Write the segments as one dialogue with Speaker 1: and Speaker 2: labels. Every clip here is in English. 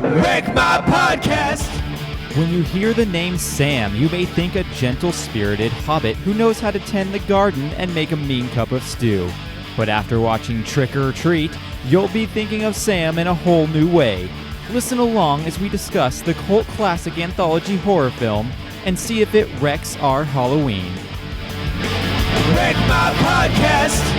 Speaker 1: Wreck My Podcast!
Speaker 2: When you hear the name Sam, you may think a gentle-spirited hobbit who knows how to tend the garden and make a mean cup of stew. But after watching Trick or Treat, you'll be thinking of Sam in a whole new way. Listen along as we discuss the cult classic anthology horror film and see if it wrecks our Halloween.
Speaker 1: Wreck My Podcast!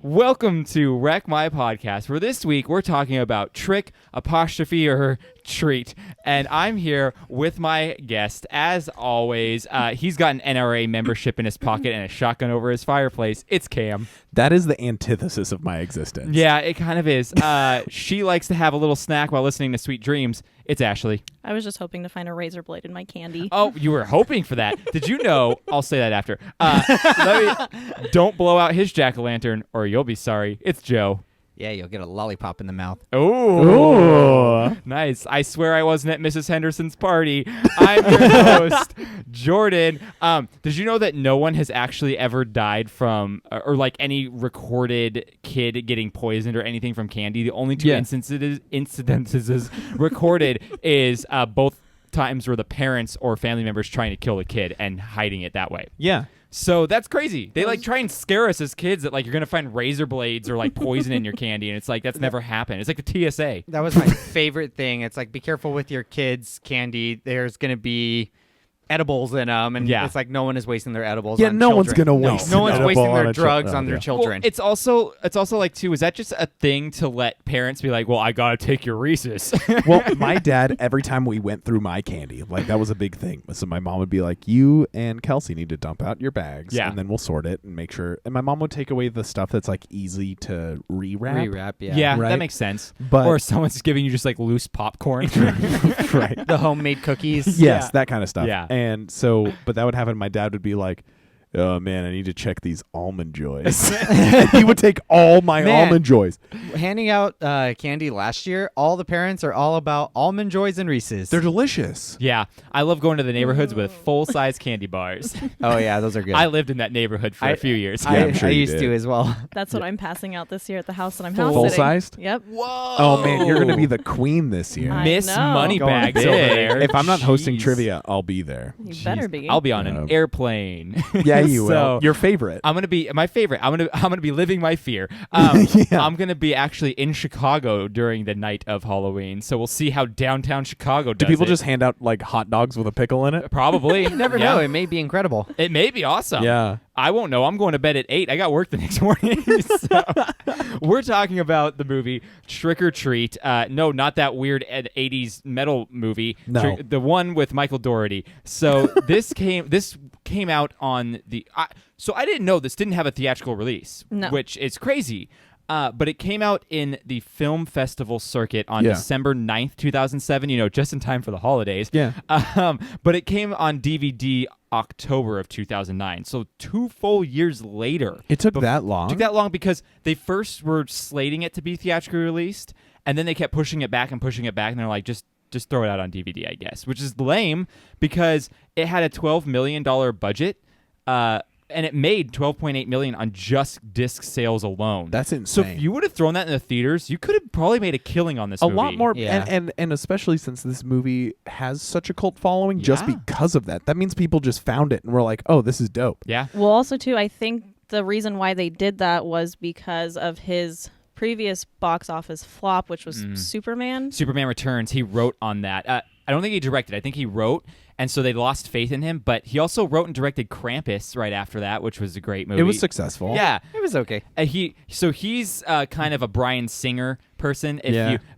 Speaker 2: Welcome to Wreck My Podcast, where this week we're talking about Trick or Treat. And I'm here with my guest, as always. He's got an NRA membership in his pocket and a shotgun over his fireplace. It's Cam.
Speaker 3: That is the antithesis of my existence.
Speaker 2: Yeah, it kind of is. She likes to have a little snack while listening to Sweet Dreams. It's Ashley.
Speaker 4: I was just hoping to find a razor blade in my candy.
Speaker 2: Oh, you were hoping for that. Did you know? I'll say that after. Don't blow out his jack-o'-lantern or you'll be sorry. It's Joe.
Speaker 5: Yeah, you'll get a lollipop in the mouth.
Speaker 2: Oh, nice. I swear I wasn't at Mrs. Henderson's party. I'm your host, Jordan. Did you know that no one has actually ever died from, or like any recorded kid getting poisoned or anything from candy? The only two incidences recorded is both times where the parents or family members trying to kill the kid and hiding it that way.
Speaker 3: Yeah.
Speaker 2: So that's crazy. They like try and scare us as kids that like you're gonna find razor blades or like poison in your candy, and it's like that's never happened. It's like the TSA.
Speaker 5: That was my favorite thing. It's like, be careful with your kids' candy. There's going to be edibles in them, and it's like no one is wasting their edibles on
Speaker 3: no
Speaker 5: children.
Speaker 3: one's going to waste
Speaker 5: No one's wasting their drugs on
Speaker 3: their
Speaker 5: their children.
Speaker 2: Well, it's also like too. Is that just a thing to let parents be like, well, I gotta take your Reese's?
Speaker 3: Well, my dad, every time we went through my candy, like that was a big thing. So my mom would be like, you and Kelsey need to dump out your bags, and then we'll sort it and make sure. And my mom would take away the stuff that's like easy to rewrap.
Speaker 2: Yeah,
Speaker 3: right?
Speaker 2: That makes sense.
Speaker 3: But
Speaker 2: or someone's giving you just like loose popcorn.
Speaker 3: Right.
Speaker 5: The homemade cookies.
Speaker 3: Yes, that kind of stuff.
Speaker 2: Yeah.
Speaker 3: And so, but that would happen. My dad would be like, oh man, I need to check these Almond Joys. He would take all my Almond Joys.
Speaker 5: Handing out candy last year, all the parents are all about Almond Joys and Reese's.
Speaker 3: They're delicious.
Speaker 2: Yeah, I love going to the neighborhoods with full-size candy bars.
Speaker 5: Oh yeah, those are good.
Speaker 2: I lived in that neighborhood for a few years.
Speaker 3: I'm sure
Speaker 5: I
Speaker 3: you
Speaker 5: used
Speaker 3: did.
Speaker 5: to as well.
Speaker 4: That's what I'm passing out this year at the house that I'm house sitting.
Speaker 3: Full-sized?
Speaker 4: Yep.
Speaker 2: Whoa!
Speaker 3: Oh man, you're gonna be the queen this year.
Speaker 4: I
Speaker 2: Miss
Speaker 4: know.
Speaker 2: Moneybags
Speaker 3: Going
Speaker 2: over
Speaker 3: big.
Speaker 2: there.
Speaker 3: If I'm not hosting
Speaker 2: Jeez.
Speaker 3: trivia, I'll be there.
Speaker 4: You better be.
Speaker 2: I'll be on an airplane.
Speaker 3: Yeah, you will.
Speaker 2: So,
Speaker 3: Your favorite.
Speaker 2: I'm gonna be my favorite. I'm gonna be living my fear.
Speaker 3: Yeah.
Speaker 2: I'm gonna be actually in Chicago during the night of Halloween, so we'll see how downtown Chicago does.
Speaker 3: Do people
Speaker 2: it.
Speaker 3: just hand out like hot dogs with a pickle in it?
Speaker 2: Probably?
Speaker 5: You never know. It may be incredible.
Speaker 2: It may be awesome.
Speaker 3: Yeah.
Speaker 2: I won't know. I'm going to bed at 8. I got work the next morning. So we're talking about the movie Trick or Treat. No, not that weird 80s metal movie.
Speaker 3: No.
Speaker 2: The one with Michael Dougherty. So this came out on the... So I didn't know this didn't have a theatrical release, which is crazy. But it came out in the film festival circuit on December 9th, 2007, just in time for the holidays.
Speaker 3: Yeah.
Speaker 2: But it came on DVD October of 2009. So 2 full years later.
Speaker 3: It took that long?
Speaker 2: It took that long because they first were slating it to be theatrically released, and then they kept pushing it back, and they're like, just throw it out on DVD, I guess, which is lame because it had a $12 million budget, and it made $12.8 million on just disc sales alone.
Speaker 3: That's insane.
Speaker 2: So if you would have thrown that in the theaters, you could have probably made a killing on this movie.
Speaker 3: A lot more,
Speaker 5: Yeah.
Speaker 3: and especially since this movie has such a cult following, just because of that. That means people just found it and were like, "Oh, this is dope."
Speaker 2: Yeah.
Speaker 4: Well, also too, I think the reason why they did that was because of his previous box office flop, which was Superman.
Speaker 2: Superman Returns. He wrote on that. I don't think he directed. I think he wrote, and so they lost faith in him. But he also wrote and directed Krampus right after that, which was a great movie.
Speaker 3: It was successful.
Speaker 2: Yeah,
Speaker 5: It was okay.
Speaker 2: He's kind of a Bryan Singer person.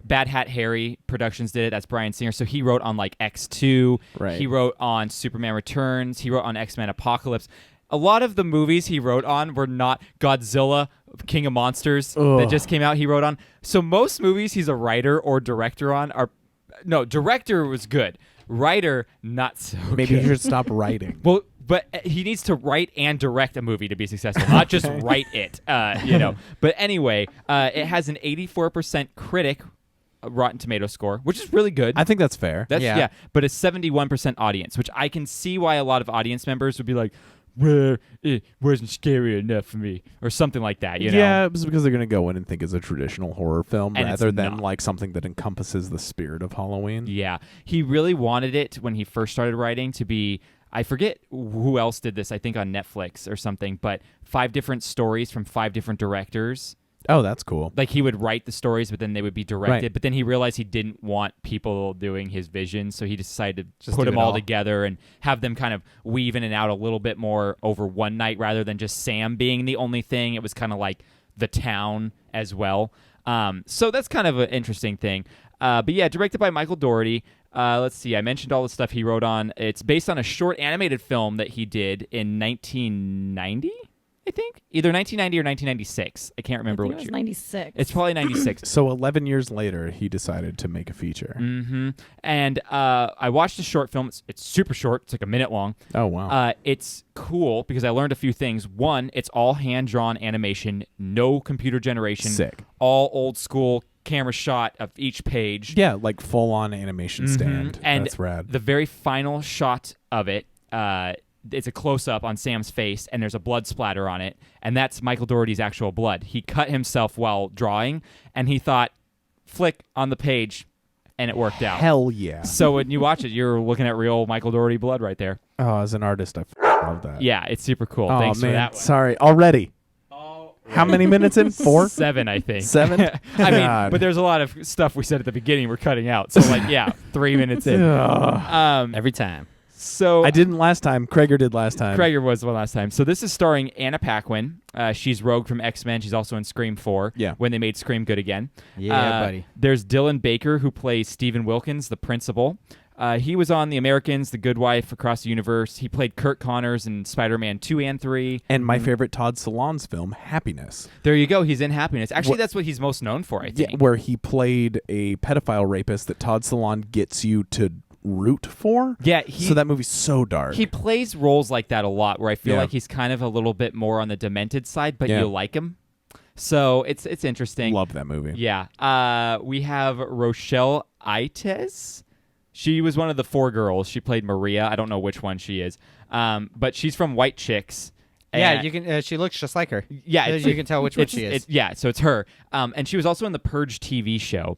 Speaker 2: Bad Hat Harry Productions did it. That's Bryan Singer. So he wrote on like X2.
Speaker 3: Right.
Speaker 2: He wrote on Superman Returns. He wrote on X-Men Apocalypse. A lot of the movies he wrote on were not Godzilla, King of Monsters that just came out. He wrote on. So most movies he's a writer or director on are. No, director was good. Writer, not so
Speaker 3: Maybe
Speaker 2: good.
Speaker 3: you should stop writing.
Speaker 2: Well, but he needs to write and direct a movie to be successful, not just write it, But anyway, it has an 84% critic Rotten Tomato score, which is really good.
Speaker 3: I think that's fair.
Speaker 2: But a 71% audience, which I can see why a lot of audience members would be like, well, it wasn't scary enough for me, or something like that. You know?
Speaker 3: Yeah, it was because they're going to go in and think it's a traditional horror film
Speaker 2: And it's
Speaker 3: rather than
Speaker 2: not.
Speaker 3: like something that encompasses the spirit of Halloween.
Speaker 2: Yeah, he really wanted it when he first started writing to be. I forget who else did this. I think on Netflix or something. But 5 different stories from 5 different directors.
Speaker 3: Oh, that's cool.
Speaker 2: Like he would write the stories, but then they would be directed.
Speaker 3: Right.
Speaker 2: But then he realized he didn't want people doing his vision, so he decided to
Speaker 5: Just
Speaker 2: put
Speaker 5: do
Speaker 2: them
Speaker 5: it
Speaker 2: all
Speaker 5: all.
Speaker 2: together and have them kind of weave in and out a little bit more over one night rather than just Sam being the only thing. It was kind of like the town as well. So that's kind of an interesting thing. But yeah, directed by Michael Dougherty. Let's see. I mentioned all the stuff he wrote on. It's based on a short animated film that he did in 1990. I think either 1990 or 1996. I can't remember
Speaker 4: I think
Speaker 2: which
Speaker 4: it was
Speaker 2: year.
Speaker 4: 96.
Speaker 2: It's probably 96.
Speaker 3: So 11 years later, he decided to make a feature.
Speaker 2: Mm-hmm. And I watched a short film. It's super short. It's like a minute long.
Speaker 3: Oh, wow.
Speaker 2: It's cool because I learned a few things. One, it's all hand-drawn animation, no computer generation.
Speaker 3: Sick.
Speaker 2: All old school camera shot of each page.
Speaker 3: Yeah, like full-on animation stand.
Speaker 2: And
Speaker 3: That's rad.
Speaker 2: the very final shot of it, it's a close-up on Sam's face, and there's a blood splatter on it, and that's Michael Dougherty's actual blood. He cut himself while drawing, and he thought, flick on the page, and it worked out.
Speaker 3: Hell yeah.
Speaker 2: So when you watch it, you're looking at real Michael Dougherty blood right there.
Speaker 3: Oh, as an artist, I love that.
Speaker 2: Yeah, it's super cool.
Speaker 3: Oh,
Speaker 2: Thanks
Speaker 3: man.
Speaker 2: for that one.
Speaker 3: Sorry. Already. How many minutes in? 4?
Speaker 2: 7, I think.
Speaker 3: 7?
Speaker 2: I mean,
Speaker 3: God.
Speaker 2: but there's a lot of stuff we said at the beginning we're cutting out. So, like, yeah, 3 minutes in.
Speaker 5: Every time.
Speaker 2: So
Speaker 3: I didn't last time. Krager did last time.
Speaker 2: Krager was one last time. So this is starring Anna Paquin. She's Rogue from X-Men. She's also in Scream 4.
Speaker 3: Yeah.
Speaker 2: When they made Scream good again.
Speaker 5: Yeah, buddy.
Speaker 2: There's Dylan Baker, who plays Stephen Wilkins, the principal. He was on The Americans, The Good Wife, Across the Universe. He played Kurt Connors in Spider-Man 2 and 3.
Speaker 3: And my favorite Todd Solondz film, Happiness.
Speaker 2: There you go. He's in Happiness. Actually, that's what he's most known for, I think.
Speaker 3: Yeah, where he played a pedophile rapist that Todd Solondz gets you to root for.
Speaker 2: Yeah,
Speaker 3: so that movie's so dark.
Speaker 2: He plays roles like that a lot, where I feel
Speaker 3: Yeah.
Speaker 2: like he's kind of a little bit more on the demented side, but
Speaker 3: Yeah.
Speaker 2: you like him. So it's interesting.
Speaker 3: Love that movie.
Speaker 2: Yeah. We have Rochelle Ites. She was one of the 4 girls. She played Maria. I don't know which one she is, but she's from White Chicks.
Speaker 5: Yeah,
Speaker 2: And-
Speaker 5: you can. She looks just like her.
Speaker 2: Yeah,
Speaker 5: you can tell which one she is.
Speaker 2: Yeah, so it's her. And she was also in the Purge TV show.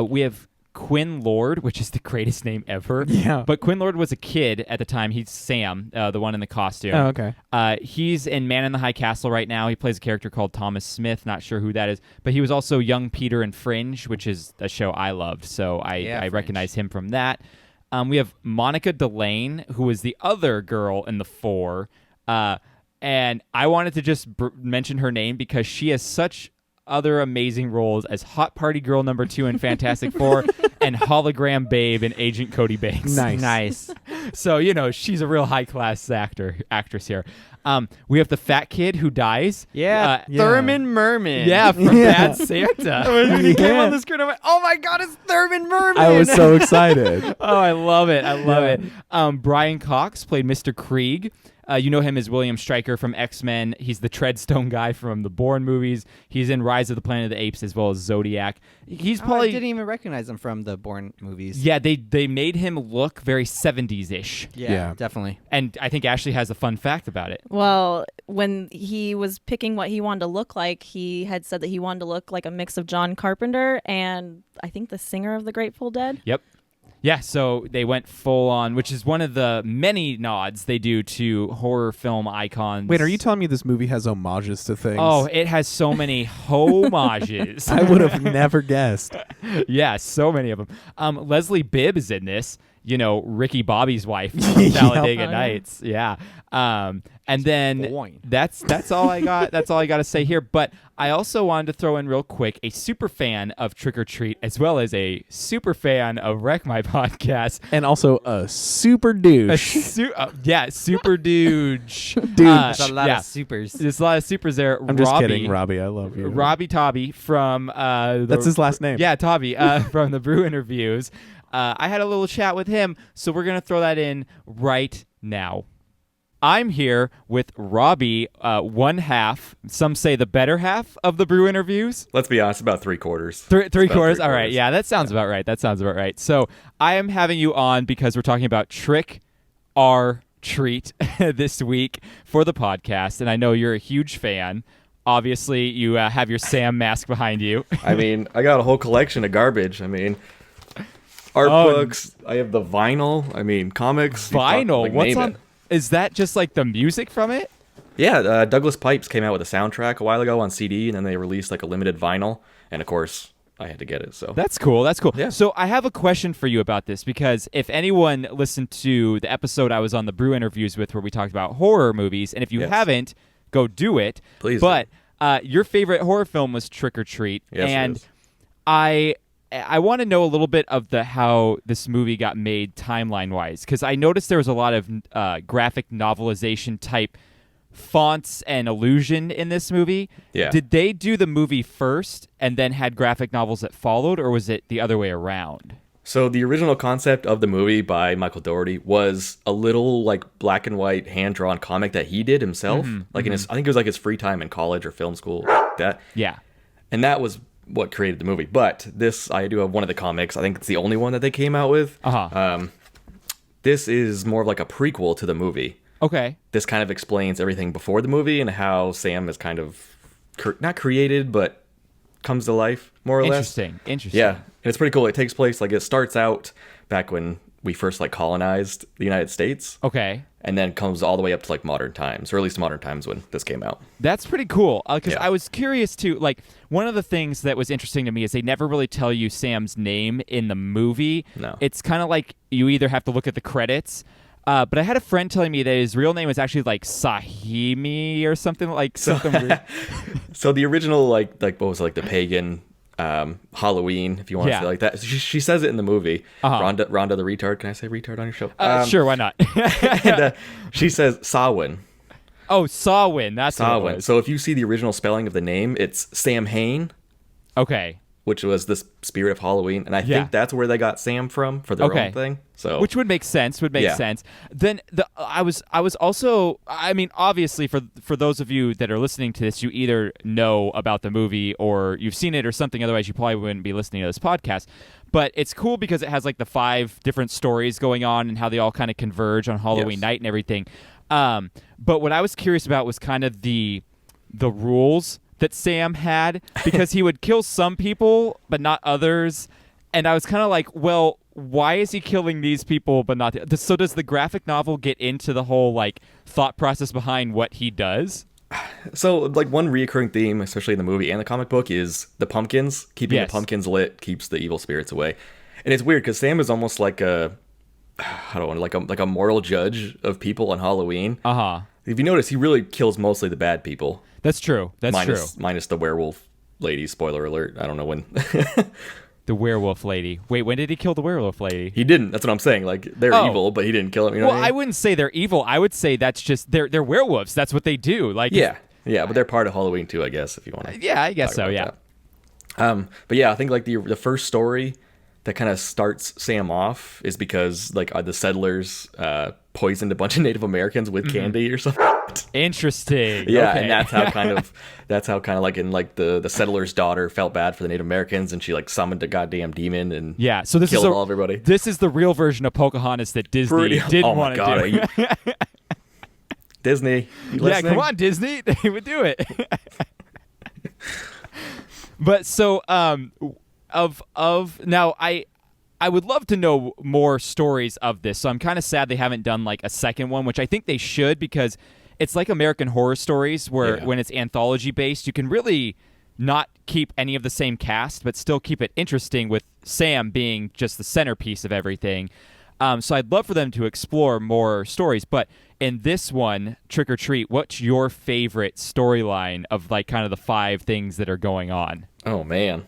Speaker 2: We have Quinn Lord, which is the greatest name ever.
Speaker 3: Yeah.
Speaker 2: But Quinn Lord was a kid at the time. He's Sam, the one in the costume.
Speaker 3: Oh, okay.
Speaker 2: He's in Man in the High Castle right now. He plays a character called Thomas Smith. Not sure who that is. But he was also young Peter in Fringe, which is a show I loved. So I
Speaker 5: Fringe.
Speaker 2: recognize him from that. We have Monica Delane, who is the other girl in the 4. And I wanted to just mention her name because she has such other amazing roles as Hot Party Girl number 2 in Fantastic Four and Hologram Babe in Agent Cody Banks.
Speaker 5: Nice.
Speaker 2: So, she's a real high-class actress here. We have the fat kid who dies.
Speaker 5: Yeah,
Speaker 2: Yeah.
Speaker 5: Thurman Merman.
Speaker 2: Yeah, from Bad Santa.
Speaker 5: When he came
Speaker 3: Yeah.
Speaker 5: on the screen, I'm like, oh my god, it's Thurman Merman.
Speaker 3: I was so excited.
Speaker 2: Oh, I love it. I love it. Brian Cox played Mr. Krieg. You know him as William Stryker from X-Men. He's the Treadstone guy from the Bourne movies. He's in Rise of the Planet of the Apes as well as Zodiac. He's
Speaker 5: I
Speaker 2: probably...
Speaker 5: didn't even recognize him from the Bourne movies.
Speaker 2: Yeah, they made him look very 70s-ish.
Speaker 5: Yeah, definitely.
Speaker 2: And I think Ashley has a fun fact about it.
Speaker 4: Well, when he was picking what he wanted to look like, he had said that he wanted to look like a mix of John Carpenter and I think the singer of the Grateful Dead.
Speaker 2: Yep. Yeah, so they went full on, which is one of the many nods they do to horror film icons.
Speaker 3: Wait, are you telling me this movie has homages to things?
Speaker 2: Oh, it has so many homages.
Speaker 3: I would have never guessed.
Speaker 2: Yeah, so many of them. Leslie Bibb is in this. Ricky Bobby's wife from Talladega Nights. Yeah. And then
Speaker 5: Boing.
Speaker 2: that's all I got. That's all I got to say here. But I also wanted to throw in real quick a super fan of Trick or Treat as well as a super fan of Wreck My Podcast.
Speaker 3: And also a super douche.
Speaker 2: Super dude.
Speaker 5: There's a lot of supers.
Speaker 2: There's a lot of supers there.
Speaker 3: I'm just
Speaker 2: Robbie,
Speaker 3: kidding, Robbie. I love you.
Speaker 2: Robbie Tobby from
Speaker 3: That's his last name.
Speaker 2: Yeah, Tobby from the Brew interviews. I had a little chat with him, so we're going to throw that in right now. I'm here with Robbie, one half, some say the better half of the Brew interviews.
Speaker 6: Let's be honest, about 3/4.
Speaker 2: Three quarters? All right, yeah, that sounds about right. So I am having you on because we're talking about Trick or treat this week for the podcast, and I know you're a huge fan. Obviously, you have your Sam mask behind you.
Speaker 6: I mean, I got a whole collection of garbage. I mean, art books. I have the vinyl. I mean, comics.
Speaker 2: Vinyl? What's on? Is that just like the music from it?
Speaker 6: Yeah, Douglas Pipes came out with a soundtrack a while ago on CD, and then they released like a limited vinyl. And of course, I had to get it. So
Speaker 2: that's cool. That's cool.
Speaker 6: Yeah.
Speaker 2: So I have a question for you about this, because if anyone listened to the episode I was on the Brew interviews with, where we talked about horror movies, and if you haven't, go do it.
Speaker 6: Please.
Speaker 2: But your favorite horror film was Trick or Treat,
Speaker 6: yes,
Speaker 2: and
Speaker 6: it is.
Speaker 2: I want to know a little bit of how this movie got made timeline wise, because I noticed there was a lot of graphic novelization type fonts and illusion in this movie.
Speaker 6: Yeah.
Speaker 2: Did they do the movie first and then had graphic novels that followed, or was it the other way around?
Speaker 6: So the original concept of the movie by Michael Dougherty was a little like black and white hand-drawn comic that he did himself. Like in his, I think it was like his free time in college or film school, like that.
Speaker 2: Yeah.
Speaker 6: And that was what created the movie. But this, I do have one of the comics. I think it's the only one that they came out with. This is more of like a prequel to the movie.
Speaker 2: Okay.
Speaker 6: This kind of explains everything before the movie and how Sam is kind of not created, but comes to life, more or less.
Speaker 2: Interesting.
Speaker 6: Yeah, and it's pretty cool. It takes place, like, it starts out back when we first, like, colonized the United States.
Speaker 2: Okay.
Speaker 6: And then comes all the way up to, like, modern times, or at least modern times when this came out.
Speaker 2: That's pretty cool, because
Speaker 6: Yeah.
Speaker 2: I was curious, too. Like, one of the things that was interesting to me is they never really tell you Sam's name in the movie.
Speaker 6: No.
Speaker 2: It's kind of like you either have to look at the credits. But I had a friend telling me that his real name was actually like Sahimi or something weird.
Speaker 6: So the original, like what was it, like the pagan Halloween, if you want to say it like that. She says it in the movie. Rhonda the retard. Can I say retard on your show?
Speaker 2: Sure, why not?
Speaker 6: And, she says Samhain.
Speaker 2: Oh, Samhain. That's
Speaker 6: Samhain.
Speaker 2: what it was.
Speaker 6: So if you see the original spelling of the name, it's Samhain.
Speaker 2: Okay.
Speaker 6: Which was the spirit of Halloween, and I think that's where they got Sam from for their own thing. So,
Speaker 2: which would make sense. Sense. Then I was also, I mean, obviously for those of you that are listening to this, you either know about the movie or you've seen it or something. Otherwise, you probably wouldn't be listening to this podcast. But it's cool because it has like the 5 different stories going on and how they all kind of converge on Halloween night and everything. But what I was curious about was kind of the rules that Sam had, because he would kill some people but not others, and I was kind of like, well, why is he killing these people but not so does the graphic novel get into the whole like thought process behind what he does?
Speaker 6: So like one reoccurring theme, especially in the movie and the comic book, is the pumpkins. Keeping the pumpkins lit keeps the evil spirits away. And it's weird because Sam is almost like a like a moral judge of people on Halloween. If you notice, he really kills mostly the bad people.
Speaker 2: That's true.
Speaker 6: Minus the werewolf lady. Spoiler alert. I don't know when.
Speaker 2: The werewolf lady. Wait, when did he kill the werewolf lady?
Speaker 6: He didn't. That's what I'm saying. Like, they're evil, but he didn't kill him. You know what I mean?
Speaker 2: I wouldn't say they're evil. I would say that's just they're werewolves. That's what they do. Like,
Speaker 6: yeah, but they're part of Halloween too, I guess, if you want to.
Speaker 2: Yeah, I guess so. Yeah.
Speaker 6: But yeah, I think like the first story that kind of starts Sam off is because like the settlers poisoned a bunch of Native Americans with candy or something.
Speaker 2: Interesting.
Speaker 6: Yeah,
Speaker 2: okay.
Speaker 6: and that's how kind of like in like the settler's daughter felt bad for the Native Americans, and she like summoned a goddamn demon and
Speaker 2: so this
Speaker 6: killed
Speaker 2: is
Speaker 6: all everybody.
Speaker 2: This is the real version of Pocahontas that Disney didn't want to do.
Speaker 6: Disney,
Speaker 2: yeah, come on, Disney, they would do it. But so of now I would love to know more stories of this. So I'm kind of sad they haven't done like a second one, which I think they should, because it's like American Horror Stories where when it's anthology based, you can really not keep any of the same cast, but still keep it interesting with Sam being just the centerpiece of everything. So I'd love for them to explore more stories. But in this one, Trick or Treat, what's your favorite storyline of like kind of the 5 things that are going on?
Speaker 6: Oh man.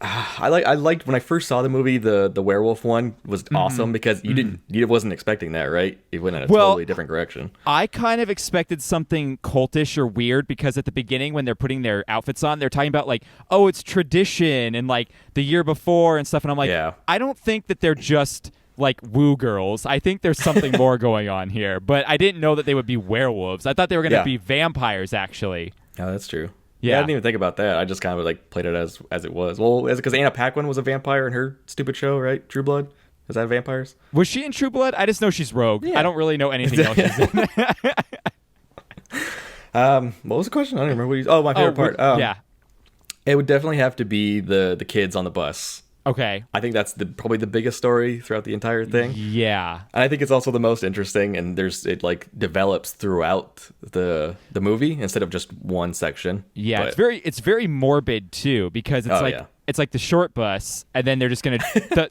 Speaker 6: I liked when I first saw the movie, the werewolf one was awesome because you wasn't expecting that, right? It went in a totally different direction.
Speaker 2: I kind of expected something cultish or weird because at the beginning when they're putting their outfits on, they're talking about like, oh, it's tradition and like the year before and stuff. And I'm like, I don't think that they're just like woo girls. I think there's something more going on here. But I didn't know that they would be werewolves. I thought they were going to be vampires, actually.
Speaker 6: Oh, that's true.
Speaker 2: Yeah,
Speaker 6: I didn't even think about that. I just kind of like played it as it was. Well, is it because Anna Paquin was a vampire in her stupid show, right? True Blood? Is that vampires?
Speaker 2: Was she in True Blood? I just know she's Rogue. I don't really know anything else she's in.
Speaker 6: What was the question? I don't remember. My favorite part.
Speaker 2: Yeah.
Speaker 6: It would definitely have to be the kids on the bus.
Speaker 2: Okay.
Speaker 6: I think that's probably the biggest story throughout the entire thing.
Speaker 2: Yeah.
Speaker 6: And I think it's also the most interesting, and it like develops throughout the movie instead of just one section.
Speaker 2: Yeah, it's very morbid too, because it's like the short bus, and then they're just gonna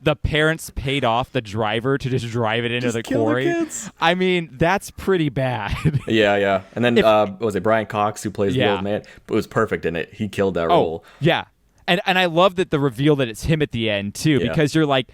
Speaker 2: the parents paid off the driver to just drive it into the quarry.
Speaker 6: Kids.
Speaker 2: I mean, that's pretty bad.
Speaker 6: Yeah. And then was it Brian Cox who plays the old man? It was perfect in it. He killed that role.
Speaker 2: Yeah. And I love that the reveal that it's him at the end too, because you're like,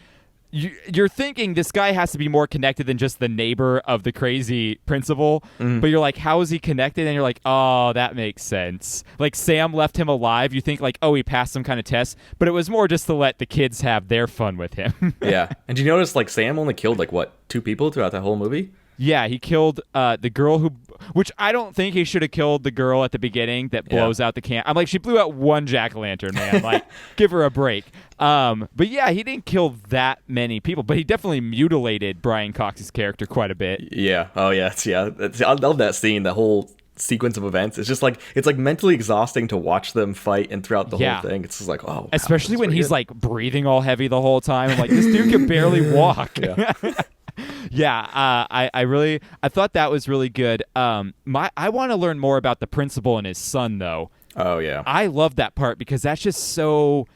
Speaker 2: you're thinking this guy has to be more connected than just the neighbor of the crazy principal, but you're like, how is he connected? And you're like, oh, that makes sense. Like Sam left him alive. You think like, oh, he passed some kind of test, but it was more just to let the kids have their fun with him.
Speaker 6: Yeah. And do you notice like Sam only killed like what, 2 people throughout that whole movie?
Speaker 2: Yeah, he killed the girl which I don't think he should have killed the girl at the beginning that blows out the can. I'm like, she blew out one jack-o'-lantern, man. Like, give her a break. But yeah, he didn't kill that many people, but he definitely mutilated Brian Cox's character quite a bit.
Speaker 6: Yeah. Oh yeah. I love that scene. The whole sequence of events. It's just like it's like mentally exhausting to watch them fight, and throughout the whole thing, it's just like, oh, wow,
Speaker 2: especially when he's like breathing all heavy the whole time. I'm like, this dude can barely walk. I thought that was really good. I want to learn more about the principal and his son, though.
Speaker 6: Oh yeah,
Speaker 2: I love that part because that's just so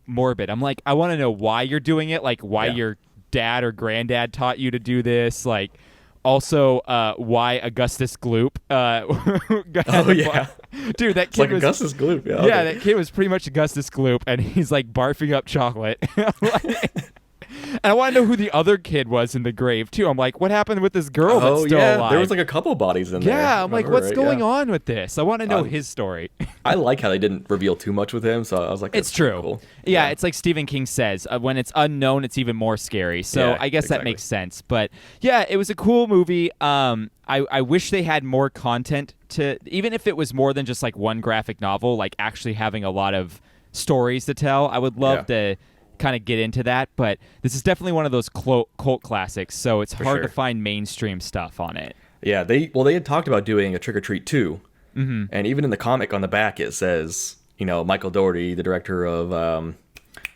Speaker 2: morbid. I'm like, I want to know why you're doing it, like why your dad or granddad taught you to do this, like also why Augustus Gloop. Dude, that kid
Speaker 6: like
Speaker 2: was
Speaker 6: Augustus Gloop.
Speaker 2: That kid was pretty much Augustus Gloop, and he's like barfing up chocolate. And I want to know who the other kid was in the grave, too. I'm like, what happened with this girl that's still alive?
Speaker 6: There was like a couple bodies in there.
Speaker 2: Yeah, I'm like, what's going on with this? I want to know his story.
Speaker 6: I like how they didn't reveal too much with him, so I was like,
Speaker 2: it's true.
Speaker 6: Cool.
Speaker 2: Yeah, it's like Stephen King says, when it's unknown, it's even more scary. So I guess that makes sense. But yeah, it was a cool movie. I wish they had more content even if it was more than just like one graphic novel, like actually having a lot of stories to tell. I would love to kind of get into that, but this is definitely one of those cult classics, so it's hard to find mainstream stuff on it.
Speaker 6: Yeah, they had talked about doing a Trick or Treat 2, and even in the comic on the back it says, Michael Dougherty, the director of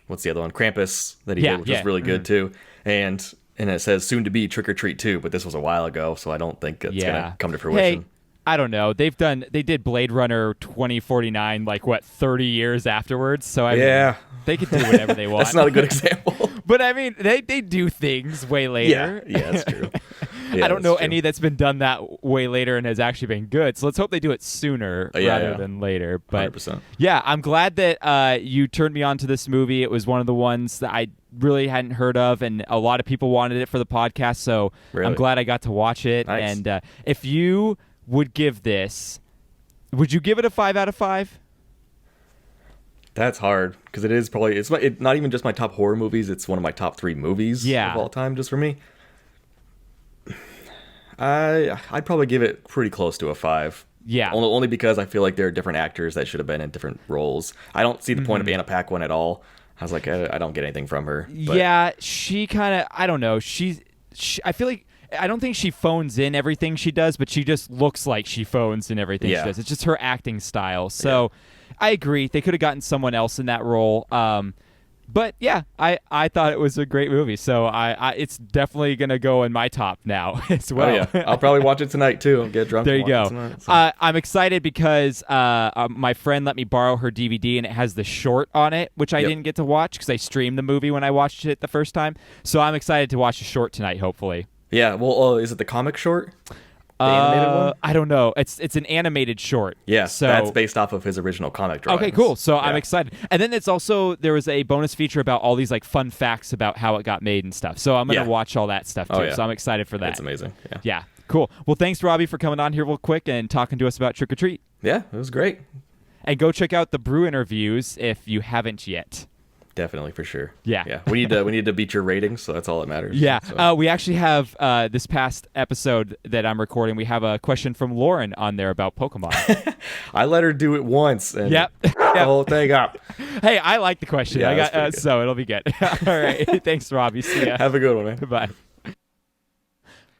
Speaker 6: what's the other one, Krampus, that he did, which was really good too, and it says soon to be Trick or Treat 2, but this was a while ago, so I don't think it's gonna come to fruition.
Speaker 2: Hey, I don't know. They did Blade Runner 2049 like 30 years afterwards. So I mean, they could do whatever they want.
Speaker 6: That's not a good example.
Speaker 2: But I mean, they do things way later.
Speaker 6: Yeah, that's true.
Speaker 2: I don't know any that's been done that way later and has actually been good. So let's hope they do it sooner rather than later. But
Speaker 6: 100%.
Speaker 2: Yeah, I'm glad that you turned me on to this movie. It was one of the ones that I really hadn't heard of, and a lot of people wanted it for the podcast. So I'm glad I got to watch it.
Speaker 6: Nice.
Speaker 2: And if you would give this, would you give it a 5 out of 5?
Speaker 6: That's hard because it is probably it's not even just my top horror movies. It's one of my top 3 movies of all time, just for me. I'd probably give it pretty close to a 5.
Speaker 2: Yeah,
Speaker 6: only because I feel like there are different actors that should have been in different roles. I don't see the point of Anna Paquin at all. I was like, I don't get anything from her. But.
Speaker 2: Yeah, she kind of, I don't know. She I feel like. I don't think she phones in everything she does, but she just looks like she phones in everything she does. It's just her acting style. So I agree. They could have gotten someone else in that role. But yeah, I thought it was a great movie. So it's definitely going to go in my top now as well.
Speaker 6: Oh, yeah. I'll probably watch it tonight too. I'll get drunk.
Speaker 2: There you go.
Speaker 6: Tonight, so.
Speaker 2: I'm excited because my friend let me borrow her DVD and it has the short on it, which I didn't get to watch because I streamed the movie when I watched it the first time. So I'm excited to watch the short tonight, hopefully.
Speaker 6: Yeah, well, is it the comic short? The animated one?
Speaker 2: I don't know. It's an animated short.
Speaker 6: Yeah,
Speaker 2: so
Speaker 6: that's based off of his original comic drawings.
Speaker 2: Okay, cool. So I'm excited. And then it's also, there was a bonus feature about all these like fun facts about how it got made and stuff. So I'm going to watch all that stuff too. So I'm excited for that.
Speaker 6: That's amazing.
Speaker 2: Yeah, cool. Well, thanks, Robbie, for coming on here real quick and talking to us about Trick or Treat.
Speaker 6: Yeah, it was great.
Speaker 2: And go check out the Brew interviews if you haven't yet.
Speaker 6: Definitely, for sure.
Speaker 2: Yeah.
Speaker 6: We need to beat your ratings, so that's all that matters.
Speaker 2: Yeah.
Speaker 6: So.
Speaker 2: We actually have this past episode that I'm recording. We have a question from Lauren on there about Pokemon.
Speaker 6: I let her do it once. And
Speaker 2: Yep.
Speaker 6: the whole thing up.
Speaker 2: Hey, I like the question.
Speaker 6: Yeah,
Speaker 2: I got
Speaker 6: that's pretty good.
Speaker 2: so it'll be good. All right. Thanks, Robbie. See ya.
Speaker 6: Have a good one, man.
Speaker 2: Bye.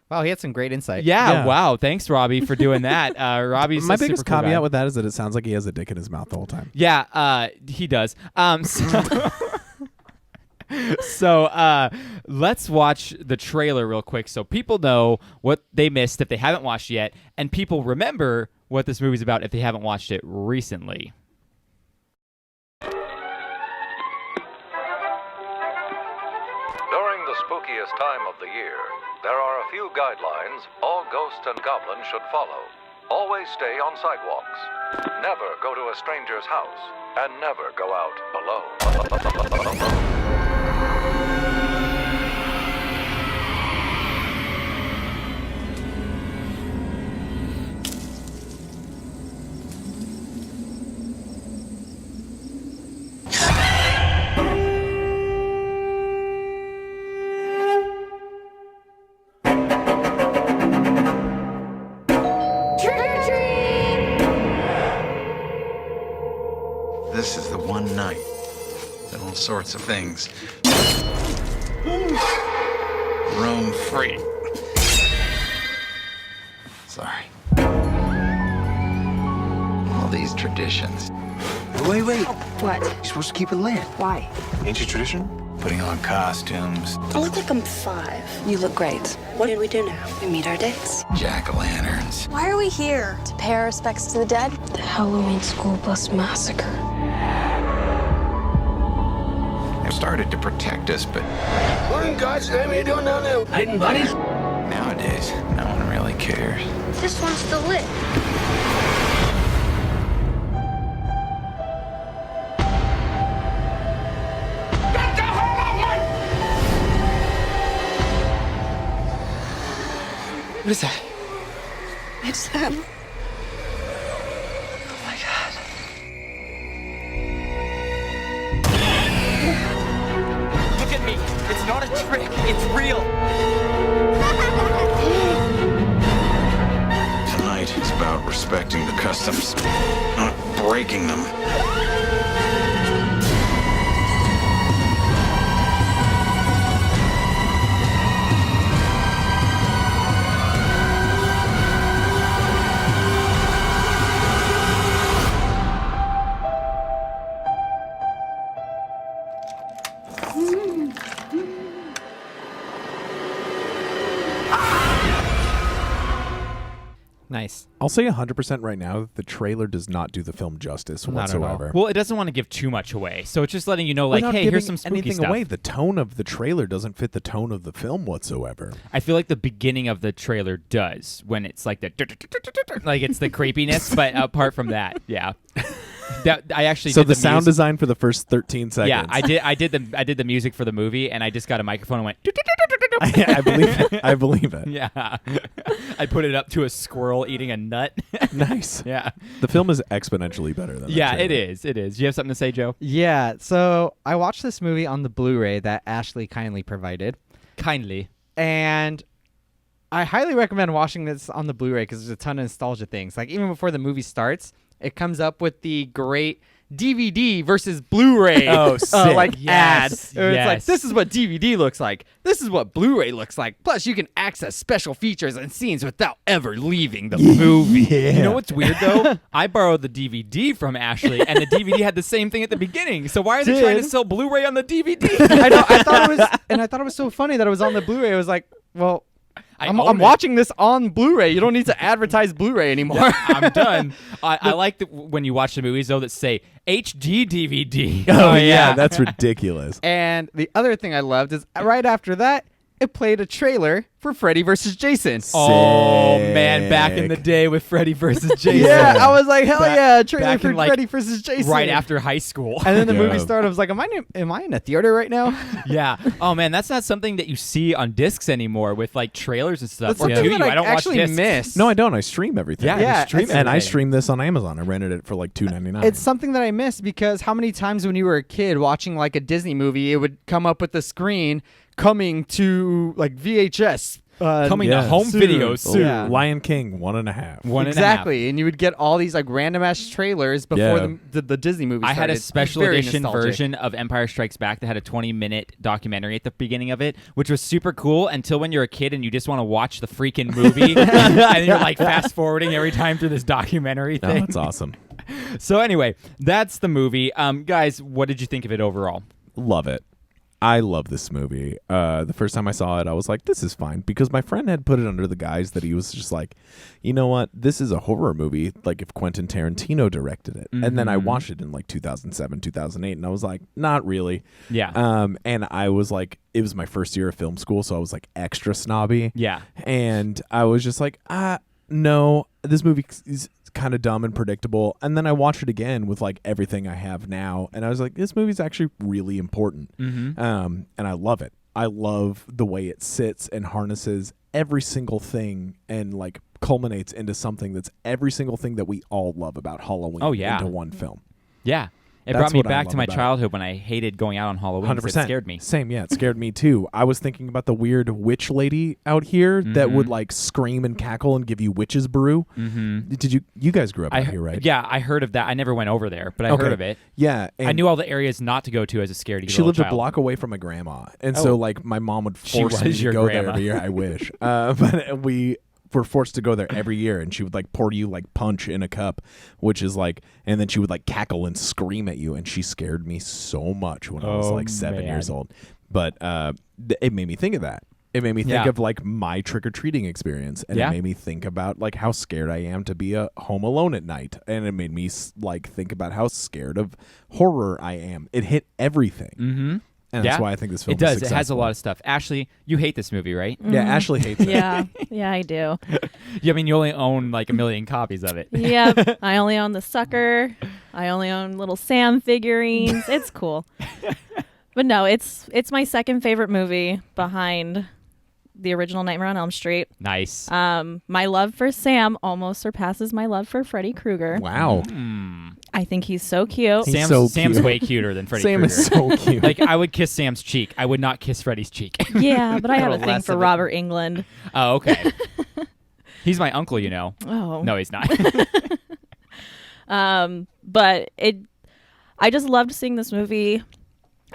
Speaker 5: Wow, he had some great insight.
Speaker 2: Yeah. Wow. Thanks, Robbie, for doing that. Robbie's
Speaker 3: My
Speaker 2: a
Speaker 3: biggest
Speaker 2: super cool
Speaker 3: caveat
Speaker 2: guy.
Speaker 3: with that is that it sounds like he has a dick in his mouth the whole time.
Speaker 2: Yeah, he does. So let's watch the trailer real quick so people know what they missed if they haven't watched yet, and people remember what this movie's about if they haven't watched it recently.
Speaker 7: During the spookiest time of the year, there are a few guidelines all ghosts and goblins should follow. Always stay on sidewalks. Never go to a stranger's house. And never go out alone.
Speaker 8: This is the one night that all sorts of things roam free. Sorry. All these traditions.
Speaker 9: Wait.
Speaker 10: What?
Speaker 9: You're supposed to keep it lit.
Speaker 10: Why?
Speaker 9: Ain't you tradition?
Speaker 8: Putting on costumes,
Speaker 10: I look like I'm 5. You look great. What did we do now? We meet our dates.
Speaker 8: jack-o'-lanterns.
Speaker 11: Why are we here? To pay our respects to the dead?
Speaker 10: The Halloween school bus massacre.
Speaker 8: They started to protect us, but
Speaker 9: What in God's name are you doing down there? Hiding buddies?
Speaker 8: nowadays, no one really cares.
Speaker 11: This one's still lit.
Speaker 9: What is that?
Speaker 10: It's them.
Speaker 9: Oh my God.
Speaker 5: Look at me. It's not a trick. It's real.
Speaker 8: Tonight is about respecting the customs, not breaking them.
Speaker 5: Nice.
Speaker 3: I'll say 100% right now that the trailer does not do the film justice
Speaker 5: Not at all.
Speaker 3: whatsoever.
Speaker 2: Well, it doesn't want to give too much away, so it's just letting you know, like,
Speaker 3: Without
Speaker 2: hey,
Speaker 3: giving
Speaker 2: here's some spooky
Speaker 3: anything
Speaker 2: stuff.
Speaker 3: away. The tone of the trailer doesn't fit the tone of the film whatsoever.
Speaker 2: I feel like the beginning of the trailer does when it's like the like it's the creepiness, but apart from that, yeah. That I actually
Speaker 3: So
Speaker 2: did
Speaker 3: the sound
Speaker 2: music.
Speaker 3: design for the first 13 seconds.
Speaker 2: Yeah, I did the music for the movie, and I just got a microphone and went.
Speaker 3: I believe it. I believe it.
Speaker 2: Yeah, I put it up to a squirrel eating a nut.
Speaker 3: Nice.
Speaker 2: Yeah,
Speaker 3: The film is exponentially better than
Speaker 2: yeah,
Speaker 3: the
Speaker 2: it
Speaker 3: trailer.
Speaker 2: is. It is. Do you have something to say, Joe?
Speaker 5: Yeah, so I watched this movie on the Blu-ray that Ashley kindly provided.
Speaker 2: Kindly.
Speaker 5: And I highly recommend watching this on the Blu-ray because there's a ton of nostalgia things. Like, even before the movie starts, it comes up with the great DVD versus Blu-ray
Speaker 2: Oh, sick.
Speaker 5: like
Speaker 2: Yes,
Speaker 5: ad. Or It's like,
Speaker 2: yes.
Speaker 5: this is what DVD looks like. This is what Blu-ray looks like. Plus, you can access special features and scenes without ever leaving the movie.
Speaker 2: You know what's weird though? I borrowed the DVD from Ashley, and the DVD had the same thing at the beginning. So why are they trying to
Speaker 5: Did?
Speaker 2: sell Blu-ray on the DVD?
Speaker 5: I know. I thought it was so funny that it was on the Blu-ray. I was like, well, I'm
Speaker 2: own it.
Speaker 5: watching this on Blu-ray. You don't need to advertise Blu-ray anymore.
Speaker 2: I'm done. I like when you watch the movies though that say HD DVD.
Speaker 3: Oh, yeah, that's ridiculous.
Speaker 5: And the other thing I loved is right after that, it played a trailer for Freddy vs. Jason.
Speaker 2: Oh man, back in the day with Freddy versus Jason.
Speaker 5: Yeah, I was like, hell yeah, a trailer
Speaker 2: back
Speaker 5: for
Speaker 2: in, like,
Speaker 5: Freddy vs. Jason.
Speaker 2: right after high school.
Speaker 5: And then the movie
Speaker 3: Yeah.
Speaker 5: started. I was like, am I in a theater right now?
Speaker 2: Yeah. Oh man, that's not something that you see on discs anymore with like trailers and stuff.
Speaker 5: That's
Speaker 2: Or
Speaker 5: something
Speaker 2: Tubi.
Speaker 5: that
Speaker 2: I don't watch
Speaker 5: actually
Speaker 2: discs.
Speaker 5: miss.
Speaker 3: No, I don't. I stream everything.
Speaker 2: Yeah,
Speaker 5: Yeah,
Speaker 2: you stream
Speaker 5: it's-
Speaker 3: And I
Speaker 2: everything.
Speaker 3: streamed this on Amazon. I rented it for like $2.99.
Speaker 5: It's something that I miss because how many times when you were a kid watching like a Disney movie, it would come up with the screen coming to like VHS
Speaker 2: Coming to home video soon.
Speaker 5: Yeah.
Speaker 3: Lion King 1.5.
Speaker 5: Exactly, and you would get all these like random ass trailers before the Disney movie started.
Speaker 2: I had a special edition
Speaker 5: nostalgic.
Speaker 2: version of Empire Strikes Back that had a 20-minute documentary at the beginning of it, which was super cool until when you're a kid and you just want to watch the freaking movie and you're like fast forwarding every time through this documentary thing.
Speaker 3: Oh, that's awesome.
Speaker 2: So anyway, that's the movie. Guys, what did you think of it overall?
Speaker 3: Love it. I love this movie. The first time I saw it, I was like, this is fine. Because my friend had put it under the guise that he was just like, you know what? This is a horror movie, like if Quentin Tarantino directed it. Mm-hmm. And then I watched it in like 2007, 2008, and I was like, not really.
Speaker 2: Yeah.
Speaker 3: And I was like, it was my first year of film school, so I was like extra snobby.
Speaker 2: Yeah.
Speaker 3: And I was just like, no, this movie is kind of dumb and predictable. And then I watched it again with like everything I have now, and I was like, this movie's actually really important.
Speaker 2: Mm-hmm.
Speaker 3: And I love it. I love the way it sits and harnesses every single thing and like culminates into something that's every single thing that we all love about Halloween into one film.
Speaker 2: Yeah. It
Speaker 3: That's
Speaker 2: brought me
Speaker 3: what I
Speaker 2: back
Speaker 3: love
Speaker 2: to my
Speaker 3: about
Speaker 2: childhood when I hated going out on Halloween.
Speaker 3: 100%.
Speaker 2: It scared me.
Speaker 3: Same, yeah. It scared me too. I was thinking about the weird witch lady out here that would like scream and cackle and give you witch's brew.
Speaker 2: Mm-hmm.
Speaker 3: Did you guys grew up out here, right?
Speaker 2: Yeah, I heard of that. I never went over there, but I heard of it.
Speaker 3: Yeah.
Speaker 2: I knew all the areas not to go to as a scaredy
Speaker 3: She lived
Speaker 2: child.
Speaker 3: a block away from my grandma. And so like my mom would force me to go there every year. I wish. But we were forced to go there every year, and she would like pour you like punch in a cup, which is like, and then she would like cackle and scream at you, and she scared me so much when I was like 7 years old. But it made me think of that. It made me think of like my trick-or-treating experience, and it made me think about like how scared I am to be home alone at night, and it made me like think about how scared of horror I am. It hit everything.
Speaker 2: Mm-hmm.
Speaker 3: And that's why I think this film
Speaker 2: it does.
Speaker 3: is successful.
Speaker 2: It has a lot of stuff. Ashley, you hate this movie, right?
Speaker 3: Yeah, Ashley hates it.
Speaker 4: Yeah, I do.
Speaker 2: Yeah, I mean, you only own like 1 million copies of it.
Speaker 4: Yep. I only own the sucker. I only own little Sam figurines. It's cool. But no, it's my second favorite movie behind the original Nightmare on Elm Street.
Speaker 2: Nice.
Speaker 4: My love for Sam almost surpasses my love for Freddy Krueger.
Speaker 3: Wow.
Speaker 4: I think he's so cute.
Speaker 2: Sam's way cuter than Freddy
Speaker 3: Sam
Speaker 2: Krueger.
Speaker 3: is so cute.
Speaker 2: Like, I would kiss Sam's cheek. I would not kiss Freddy's cheek.
Speaker 4: Yeah, but I have a thing
Speaker 5: Less
Speaker 4: for
Speaker 5: of it.
Speaker 4: Robert Englund.
Speaker 2: Oh, okay. He's my uncle, you know.
Speaker 4: Oh.
Speaker 2: No, he's not.
Speaker 4: But I just loved seeing this movie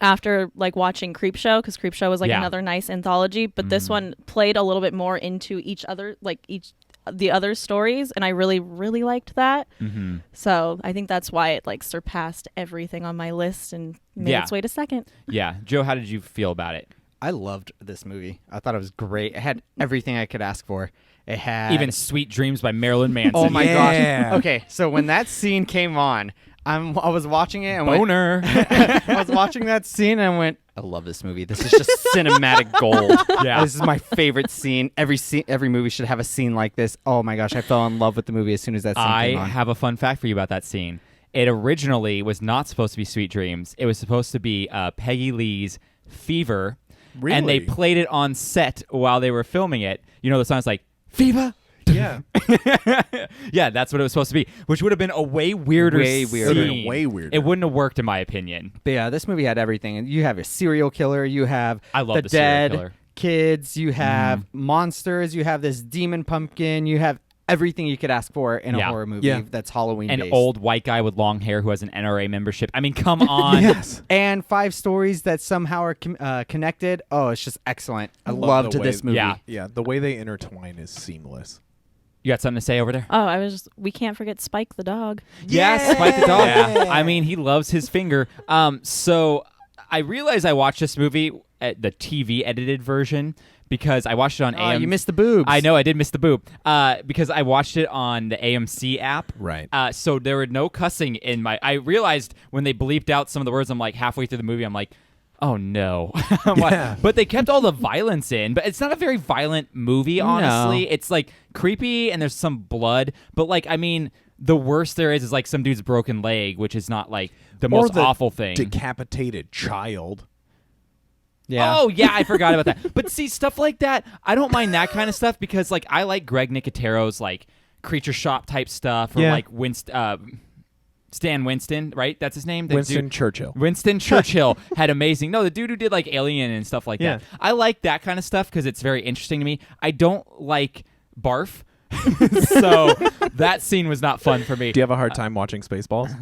Speaker 4: after like watching Creepshow, because Creepshow was like another nice anthology, but this one played a little bit more into the other stories, and I really, really liked that.
Speaker 2: Mm-hmm.
Speaker 4: So I think that's why it like surpassed everything on my list and made its way to second.
Speaker 2: Yeah. Joe, how did you feel about it?
Speaker 5: I loved this movie. I thought it was great. It had everything I could ask for. It had
Speaker 2: Even Sweet Dreams by Marilyn Manson.
Speaker 5: Oh my
Speaker 3: Yeah.
Speaker 5: gosh. Okay, so when that scene came on, I was watching it and
Speaker 2: Boner.
Speaker 5: I was watching that scene and I went, I love this movie. This is just cinematic gold.
Speaker 2: Yeah.
Speaker 5: This is my favorite scene. Every movie should have a scene like this. Oh my gosh, I fell in love with the movie as soon as that scene came on.
Speaker 2: I have a fun fact for you about that scene. It originally was not supposed to be Sweet Dreams. It was supposed to be Peggy Lee's Fever.
Speaker 3: Really?
Speaker 2: And they played it on set while they were filming it. You know, the song's like, Fever?
Speaker 3: Yeah.
Speaker 2: Yeah, that's what it was supposed to be, which would have been a way weirder scene.
Speaker 3: Way weirder.
Speaker 2: It wouldn't have worked, in my opinion.
Speaker 5: But yeah, this movie had everything. And you have a serial killer. You have
Speaker 2: I love the
Speaker 5: dead
Speaker 2: serial killer.
Speaker 5: kids. You have monsters. You have this demon pumpkin. You have everything you could ask for in a horror movie that's Halloween
Speaker 2: An
Speaker 5: based.
Speaker 2: old white guy with long hair who has an NRA membership. I mean, come on.
Speaker 3: Yes.
Speaker 5: And 5 stories that somehow are connected. Oh, it's just excellent. I
Speaker 3: love
Speaker 5: loved
Speaker 3: the way-
Speaker 5: this movie.
Speaker 2: Yeah.
Speaker 3: Yeah, the way they intertwine is seamless.
Speaker 2: You got something to say over there?
Speaker 4: We can't forget Spike the dog.
Speaker 2: Yes, Spike the dog. Yeah. I mean, he loves his finger. So I realized I watched this movie at the TV edited version because I watched it on AMC.
Speaker 5: You missed the boobs.
Speaker 2: I know, I did miss the boob. Because I watched it on the AMC app.
Speaker 3: Right.
Speaker 2: So there were no cussing in my... I realized when they bleeped out some of the words, I'm like, halfway through the movie, I'm like, oh no. But they kept all the violence in. But it's not a very violent movie, honestly.
Speaker 5: No.
Speaker 2: It's like creepy and there's some blood. But like, I mean, the worst there is like some dude's broken leg, which is not like the most awful thing.
Speaker 3: Decapitated child.
Speaker 5: Yeah.
Speaker 2: Oh, yeah, I forgot about that. But see, stuff like that, I don't mind that kind of stuff because like I like Greg Nicotero's like Creature Shop type stuff or like Stan Winston, right? That's his name.
Speaker 3: Winston Churchill.
Speaker 2: Winston Churchill had amazing. No, the dude who did like Alien and stuff like that. I like that kind of stuff because it's very interesting to me. I don't like barf, so that scene was not fun for me.
Speaker 3: Do you have a hard time watching Spaceballs?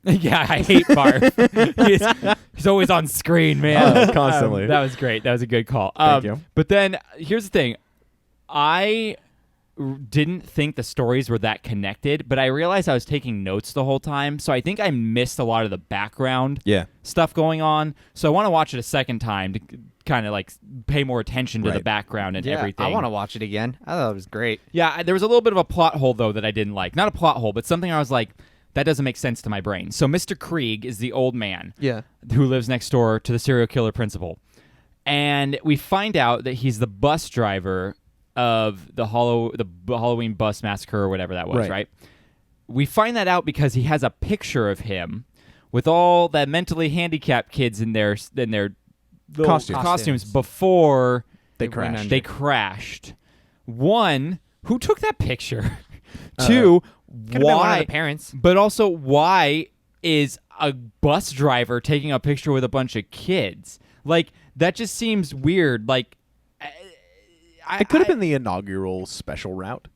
Speaker 2: Yeah, I hate barf. He's always on screen, man.
Speaker 3: Constantly.
Speaker 2: That was great. That was a good call.
Speaker 3: Thank you.
Speaker 2: But then here's the thing. I didn't think the stories were that connected, but I realized I was taking notes the whole time, so I think I missed a lot of the background stuff going on. So I want to watch it a second time to kind of like pay more attention to the background and everything.
Speaker 5: I want to watch it again. I thought it was great.
Speaker 2: Yeah, there was a little bit of a plot hole, though, that I didn't like. Not a plot hole, but something I was like, that doesn't make sense to my brain. So Mr. Krieg is the old man who lives next door to the serial killer principal. And we find out that he's the bus driver of the Halloween bus massacre or whatever that was, right? We find that out because he has a picture of him with all the mentally handicapped kids in their costumes before
Speaker 3: they crashed.
Speaker 2: They crashed. One, who took that picture? Two,
Speaker 5: Could have been one of the parents.
Speaker 2: But also, why is a bus driver taking a picture with a bunch of kids? Like, that just seems weird. Like,
Speaker 3: it could have been the inaugural special route.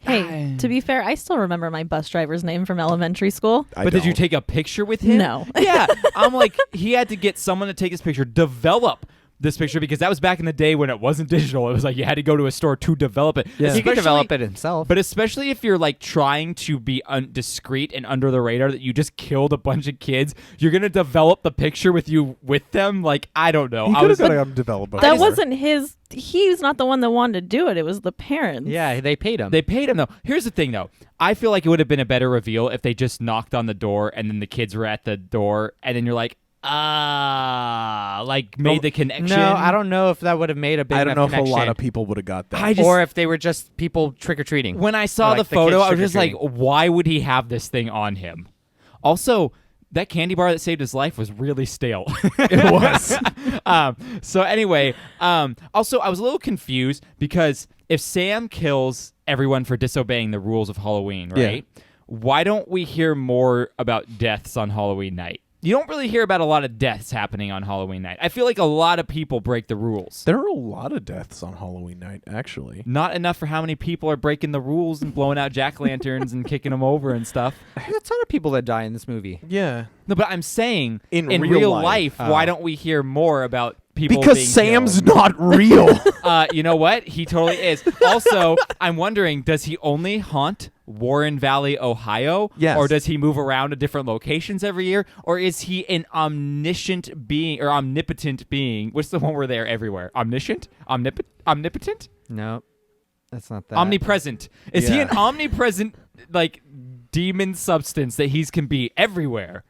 Speaker 4: Hey, to be fair, I still remember my bus driver's name from elementary school.
Speaker 2: But did you take a picture with him?
Speaker 4: No.
Speaker 2: Yeah. I'm like, he had to get someone to take his picture, develop this picture, because that was back in the day when it wasn't digital. It was like you had to go to a store to develop it.
Speaker 5: Yeah. He could develop it himself.
Speaker 2: But especially if you're like trying to be discreet and under the radar, that you just killed a bunch of kids, you're going to develop the picture with them? Like, I don't know.
Speaker 3: He could have developed
Speaker 4: that wasn't his. He's not the one that wanted to do it. It was the parents.
Speaker 5: Yeah, they paid him.
Speaker 2: They paid him, though. Here's the thing, though. I feel like it would have been a better reveal if they just knocked on the door and then the kids were at the door and then you're like, made the connection.
Speaker 5: No, I don't know if that would have made a big enough connection.
Speaker 3: I don't know if a lot of people would have got that.
Speaker 5: Or if they were just people trick-or-treating.
Speaker 2: When I saw the photo, I was just like, why would he have this thing on him? Also, that candy bar that saved his life was really stale.
Speaker 3: It was.
Speaker 2: So anyway, also, I was a little confused because if Sam kills everyone for disobeying the rules of Halloween, right? Yeah. Why don't we hear more about deaths on Halloween night? You don't really hear about a lot of deaths happening on Halloween night. I feel like a lot of people break the rules.
Speaker 3: There are a lot of deaths on Halloween night, actually.
Speaker 2: Not enough for how many people are breaking the rules and blowing out jack-o'-lanterns and kicking them over and stuff.
Speaker 5: There's a ton of people that die in this movie.
Speaker 3: Yeah.
Speaker 2: No, but I'm saying, in real life, why don't we hear more about people
Speaker 3: because
Speaker 2: being
Speaker 3: Sam's
Speaker 2: killed?
Speaker 3: Not real.
Speaker 2: You know what? He totally is. Also, I'm wondering, does he only haunt Warren Valley, Ohio?
Speaker 3: Yes.
Speaker 2: Or does he move around to different locations every year? Or is he an omniscient being or omnipotent being? What's the one where they're everywhere? Omniscient? Omnipotent?
Speaker 5: No, that's not that.
Speaker 2: Omnipresent. Is he an omnipresent, like, demon substance that he can be everywhere?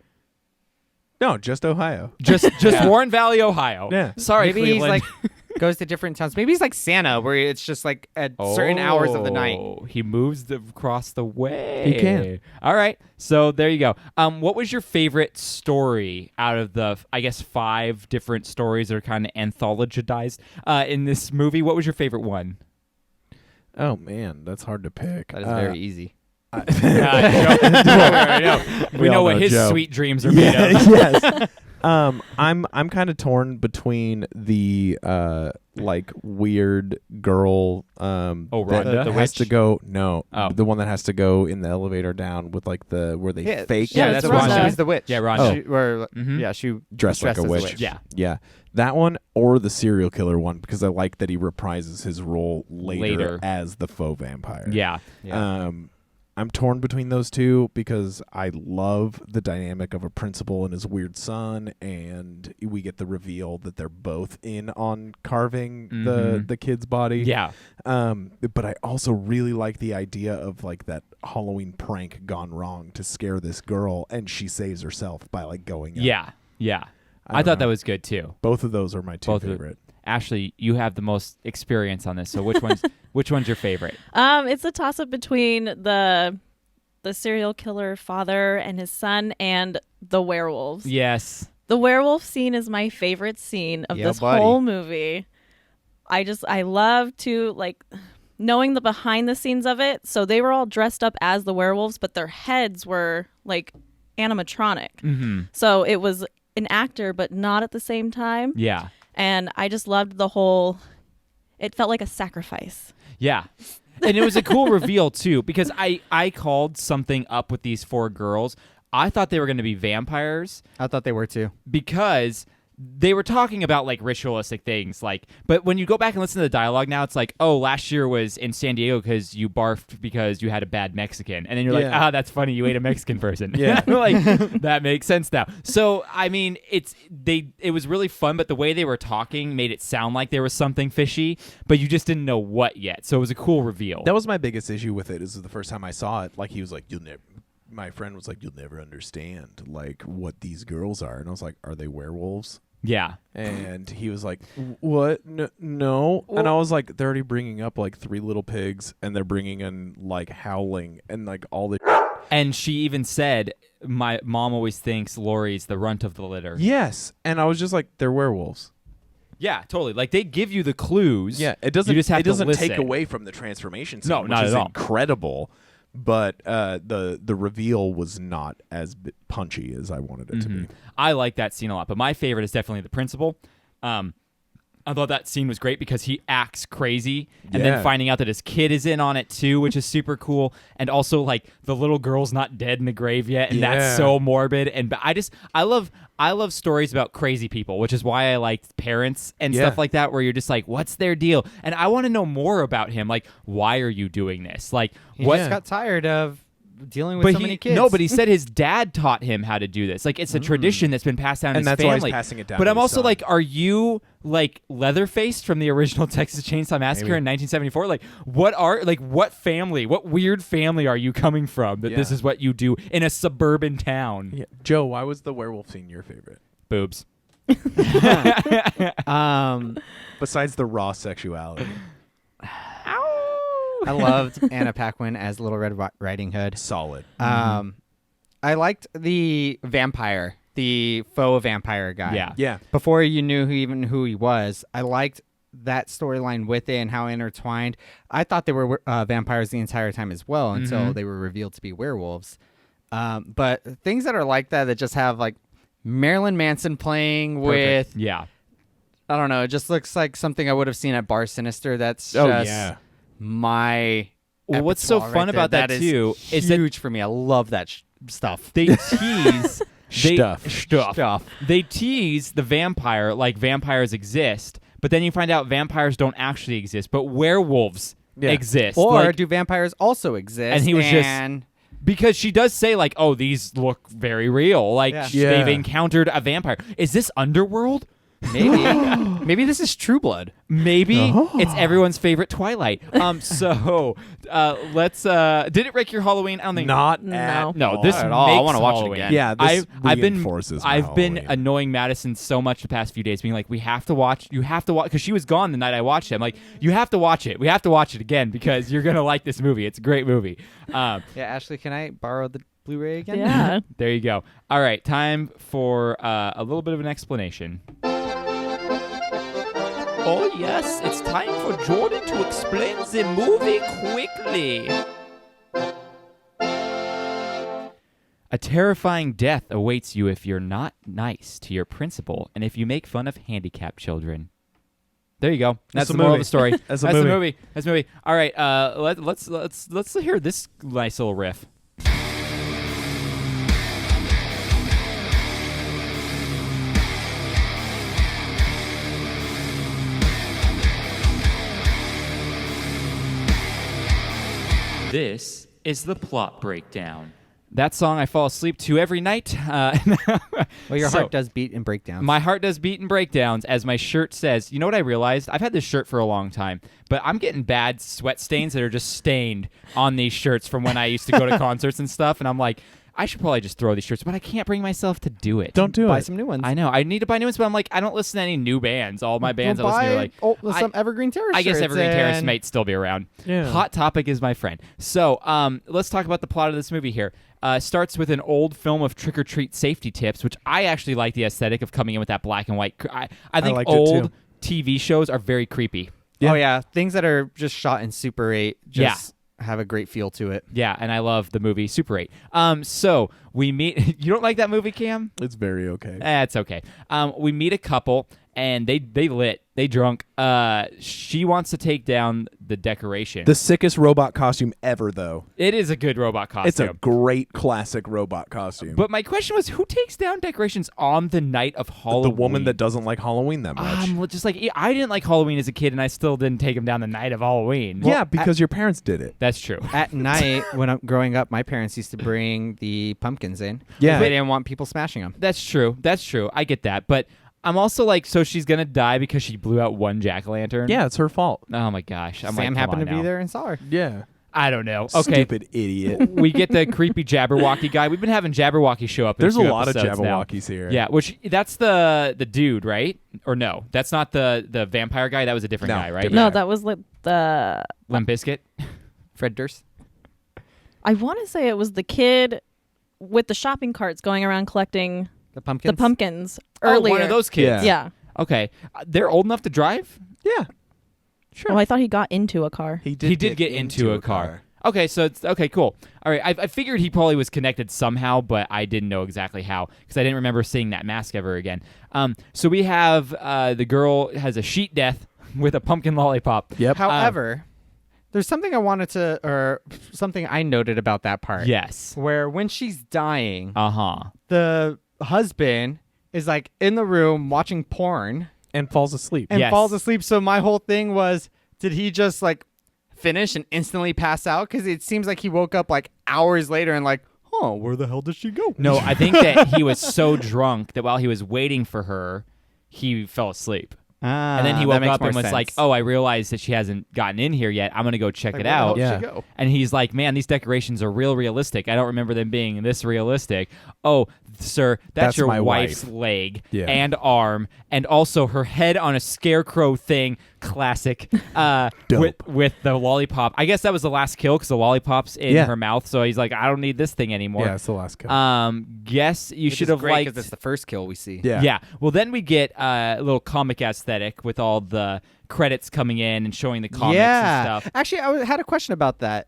Speaker 3: No, just Ohio.
Speaker 2: Just Warren Valley, Ohio.
Speaker 3: Yeah.
Speaker 2: Sorry,
Speaker 5: Maybe
Speaker 2: Cleveland.
Speaker 5: he's like goes to different towns. Maybe he's like Santa, where it's just like at certain hours of the night.
Speaker 2: He moves across the way.
Speaker 3: He can.
Speaker 2: All right. So there you go. What was your favorite story out of the, I guess, 5 different stories that are kind of anthologized in this movie? What was your favorite one?
Speaker 3: Oh, man. That's hard to pick.
Speaker 5: That is very easy.
Speaker 2: We know what his
Speaker 3: Joe.
Speaker 2: sweet dreams are made of.
Speaker 3: Yes. I'm kind of torn between the like weird girl
Speaker 2: Rhonda?
Speaker 3: that has to go the one that has to go in the elevator down with like the where they fake
Speaker 2: that's
Speaker 4: Rhonda.
Speaker 5: She's the witch.
Speaker 2: Yeah, Rhonda.
Speaker 5: She
Speaker 3: dressed like a
Speaker 5: as
Speaker 3: witch.
Speaker 2: Yeah.
Speaker 3: That one or the serial killer one, because I like that he reprises his role later. As the faux vampire.
Speaker 2: Yeah.
Speaker 3: I'm torn between those two because I love the dynamic of a principal and his weird son, and we get the reveal that they're both in on carving the kid's body.
Speaker 2: Yeah.
Speaker 3: But I also really like the idea of like that Halloween prank gone wrong to scare this girl, and she saves herself by like going up.
Speaker 2: Yeah. I thought that was good too.
Speaker 3: Both of those are my two favorite.
Speaker 2: Ashley, you have the most experience on this, so which one's your favorite?
Speaker 4: It's a toss up between the serial killer father and his son and the werewolves.
Speaker 2: Yes.
Speaker 4: The werewolf scene is my favorite scene of this whole movie. I love to like knowing the behind the scenes of it. So they were all dressed up as the werewolves, but their heads were like animatronic. So it was an actor, but not at the same time.
Speaker 2: Yeah.
Speaker 4: And I just loved the whole. It felt like a sacrifice.
Speaker 2: Yeah. And it was a cool reveal, too, because I called something up with these 4 girls. I thought they were going to be vampires.
Speaker 5: I thought they were, too.
Speaker 2: Because they were talking about, like, ritualistic things. But when you go back and listen to the dialogue now, it's like, oh, last year was in San Diego because you barfed because you had a bad Mexican. And then you're like, that's funny. You ate a Mexican person.
Speaker 3: Yeah.
Speaker 2: Like, that makes sense now. So, I mean, it was really fun, but the way they were talking made it sound like there was something fishy, but you just didn't know what yet. So it was a cool reveal.
Speaker 3: That was my biggest issue with it. Is the first time I saw it, like he was like, my friend was like, you'll never understand like what these girls are. And I was like, are they werewolves?
Speaker 2: Yeah.
Speaker 3: And he was like, what? No. And I was like, they're already bringing up like 3 little pigs and they're bringing in like howling and like all the
Speaker 2: And she even said, my mom always thinks Laurie's the runt of the litter.
Speaker 3: Yes. And I was just like, they're werewolves.
Speaker 2: Yeah, totally. Like they give you the clues.
Speaker 3: Yeah, it doesn't.
Speaker 2: You just have
Speaker 3: it doesn't
Speaker 2: to
Speaker 3: take
Speaker 2: listen.
Speaker 3: away from the transformation scene,
Speaker 2: No,
Speaker 3: which
Speaker 2: not
Speaker 3: is
Speaker 2: at all.
Speaker 3: incredible. But the reveal was not as punchy as I wanted it to be.
Speaker 2: I like that scene a lot, but my favorite is definitely the principal. I thought that scene was great because he acts crazy, and then finding out that his kid is in on it too, which is super cool. And also, like the little girl's not dead in the grave yet, and that's so morbid. And I love stories about crazy people, which is why I liked Parents and stuff like that, where you're just like, what's their deal? And I want to know more about him. Like, why are you doing this? Like,
Speaker 5: He just got tired of dealing with so many kids.
Speaker 2: No, but he said his dad taught him how to do this. Like, it's a tradition that's been passed down in
Speaker 3: And
Speaker 2: his
Speaker 3: that's why
Speaker 2: family.
Speaker 3: he's passing it down
Speaker 2: But
Speaker 3: to
Speaker 2: I'm
Speaker 3: his
Speaker 2: also
Speaker 3: son.
Speaker 2: like, are you like Leatherface from the original Texas Chainsaw Massacre in 1974? Like, what family, what weird family are you coming from that this is what you do in a suburban town?
Speaker 3: Yeah. Joe, why was the werewolf scene your favorite?
Speaker 2: Boobs.
Speaker 3: Besides the raw sexuality.
Speaker 5: I loved Anna Paquin as Little Red Riding Hood.
Speaker 3: Solid.
Speaker 5: I liked the vampire, the faux vampire guy.
Speaker 2: Yeah.
Speaker 3: Yeah.
Speaker 5: Before you knew who he was, I liked that storyline with it and how intertwined. I thought they were vampires the entire time as well until they were revealed to be werewolves. But things that are like that just have like Marilyn Manson playing with,
Speaker 2: Yeah.
Speaker 5: I don't know, it just looks like something I would have seen at Bar Sinister. That's my
Speaker 2: Well, what's so
Speaker 5: repertoire
Speaker 2: fun
Speaker 5: right
Speaker 2: about
Speaker 5: there.
Speaker 2: that too
Speaker 5: is huge for me. I love that stuff.
Speaker 2: They tease
Speaker 5: Stuff.
Speaker 2: They tease the vampire like vampires exist, but then you find out vampires don't actually exist, but werewolves exist.
Speaker 5: Or
Speaker 2: like,
Speaker 5: do vampires also exist?
Speaker 2: And he was just because she does say like, "Oh, these look very real." Like they've encountered a vampire. Is this Underworld?
Speaker 5: Maybe this is True Blood.
Speaker 2: Maybe it's everyone's favorite Twilight. So let's. Did it break your Halloween? I don't think
Speaker 3: Not
Speaker 4: No.
Speaker 2: No, this
Speaker 5: at all. I
Speaker 2: makes
Speaker 5: wanna watch it
Speaker 2: Halloween.
Speaker 5: again.
Speaker 3: Yeah, this
Speaker 2: I've been
Speaker 3: reinforces my
Speaker 2: I've been
Speaker 3: Halloween.
Speaker 2: annoying Madison so much the past few days, being like, we have to watch. You have to watch because she was gone the night I watched it. I'm like, you have to watch it. We have to watch it again because you're gonna like this movie. It's a great movie.
Speaker 5: Yeah, Ashley, can I borrow the Blu-ray again?
Speaker 4: Yeah.
Speaker 2: There you go. All right, time for a little bit of an explanation. Oh yes, it's time for Jordan to explain the movie quickly. A terrifying death awaits you if you're not nice to your principal and if you make fun of handicapped children. There you go. That's
Speaker 3: the
Speaker 2: the moral of
Speaker 3: movie.
Speaker 2: the story.
Speaker 3: That's the
Speaker 2: the
Speaker 3: movie.
Speaker 2: movie. That's the movie. All right. Let's hear this nice little riff. This is the plot breakdown. That song I fall asleep to every night.
Speaker 5: Well, your heart does beat in breakdowns.
Speaker 2: My heart does beat in breakdowns, as my shirt says. You know what I realized? I've had this shirt for a long time, but I'm getting bad sweat stains that are just stained on these shirts from when I used to go to concerts and stuff, and I'm like, I should probably just throw these shirts, but I can't bring myself to do it.
Speaker 3: Don't do
Speaker 5: Buy
Speaker 3: it.
Speaker 5: some new ones.
Speaker 2: I know. I need to buy new ones, but I'm like, I don't listen to any new bands. All my bands I listen to are like...
Speaker 5: some Evergreen Terrace
Speaker 2: I guess
Speaker 5: shirts
Speaker 2: Evergreen Terrace
Speaker 5: and-
Speaker 2: might still be around.
Speaker 3: Yeah.
Speaker 2: Hot Topic is my friend. So let's talk about the plot of this movie here. Starts with an old film of trick-or-treat safety tips, which I actually like the aesthetic of coming in with that black and white. I think
Speaker 3: liked it
Speaker 2: old
Speaker 3: too.
Speaker 2: TV shows are very creepy.
Speaker 5: Oh, yeah. Things that are just shot in Super 8 just have a great feel to it.
Speaker 2: Yeah, and I love the movie Super 8. So we meet. You don't like that movie, Cam?
Speaker 3: It's very okay.
Speaker 2: It's okay. We meet a couple, and they drunk. She wants to take down the decoration.
Speaker 3: The sickest robot costume ever, though.
Speaker 2: It is a good robot costume.
Speaker 3: It's a great classic robot costume.
Speaker 2: But my question was, who takes down decorations on the night of Halloween?
Speaker 3: The woman that doesn't like Halloween that much.
Speaker 2: Just like I didn't like Halloween as a kid, and I still didn't take them down the night of Halloween.
Speaker 3: Yeah, because your parents did it.
Speaker 2: That's true.
Speaker 5: At night, when I'm growing up, my parents used to bring the pumpkins in.
Speaker 3: Yeah.
Speaker 5: They didn't want people smashing them.
Speaker 2: That's true. I get that. But I'm also like, so she's going to die because she blew out one jack-o'-lantern?
Speaker 3: Yeah, it's her fault.
Speaker 2: Oh, my gosh. I'm
Speaker 5: Sam
Speaker 2: like,
Speaker 5: happened to
Speaker 2: now.
Speaker 5: be there and saw her.
Speaker 3: Yeah.
Speaker 2: I don't know. Okay.
Speaker 3: Stupid idiot.
Speaker 2: We get the creepy Jabberwocky guy. We've been having Jabberwocky show up.
Speaker 3: There's a
Speaker 2: few
Speaker 3: lot of
Speaker 2: episodes now.
Speaker 3: Jabberwockies here.
Speaker 2: Yeah, which that's the dude, right? Or no, that's not the vampire guy. That was a different guy, right?
Speaker 4: No, that was like the
Speaker 2: Limp Bizkit.
Speaker 5: Fred Durst.
Speaker 4: I want to say it was the kid with the shopping carts going around collecting
Speaker 5: the pumpkins
Speaker 4: earlier.
Speaker 2: Oh, one of those kids.
Speaker 4: Yeah.
Speaker 2: Okay. They're old enough to drive?
Speaker 3: Yeah.
Speaker 4: Sure. Oh, I thought he got into a car.
Speaker 2: He did get into a car. Okay, so it's okay, cool. All right, I figured he probably was connected somehow, but I didn't know exactly how because I didn't remember seeing that mask ever again. So we have the girl has a sheet death with a pumpkin lollipop.
Speaker 3: Yep.
Speaker 5: However, there's something something I noted about that part.
Speaker 2: Yes.
Speaker 5: Where when she's dying,
Speaker 2: the
Speaker 5: husband is like in the room watching porn
Speaker 3: and falls asleep.
Speaker 5: So my whole thing was, did he just like finish and instantly pass out? Because it seems like he woke up like hours later and like, oh, where the hell did she go?
Speaker 2: No, I think that he was so drunk that while he was waiting for her, he fell asleep. And then he woke up and was like, oh, I realized that she hasn't gotten in here yet. I'm going to go check it out.
Speaker 5: Yeah.
Speaker 2: And he's like, man, these decorations are realistic. I don't remember them being this realistic. Oh, sir, that's your
Speaker 3: my
Speaker 2: wife's
Speaker 3: wife.
Speaker 2: leg
Speaker 3: Yeah.
Speaker 2: and arm and also her head on a scarecrow thing. Classic. With the lollipop. I guess that was the last kill because the lollipop's in her mouth. So he's like, I don't need this thing anymore.
Speaker 3: Yeah, it's the last kill.
Speaker 2: Guess you should have liked.
Speaker 5: because it's the first kill we see.
Speaker 2: Yeah. Well, then we get a little comic aesthetic with all the credits coming in and showing the comics and stuff.
Speaker 5: Actually, had a question about that.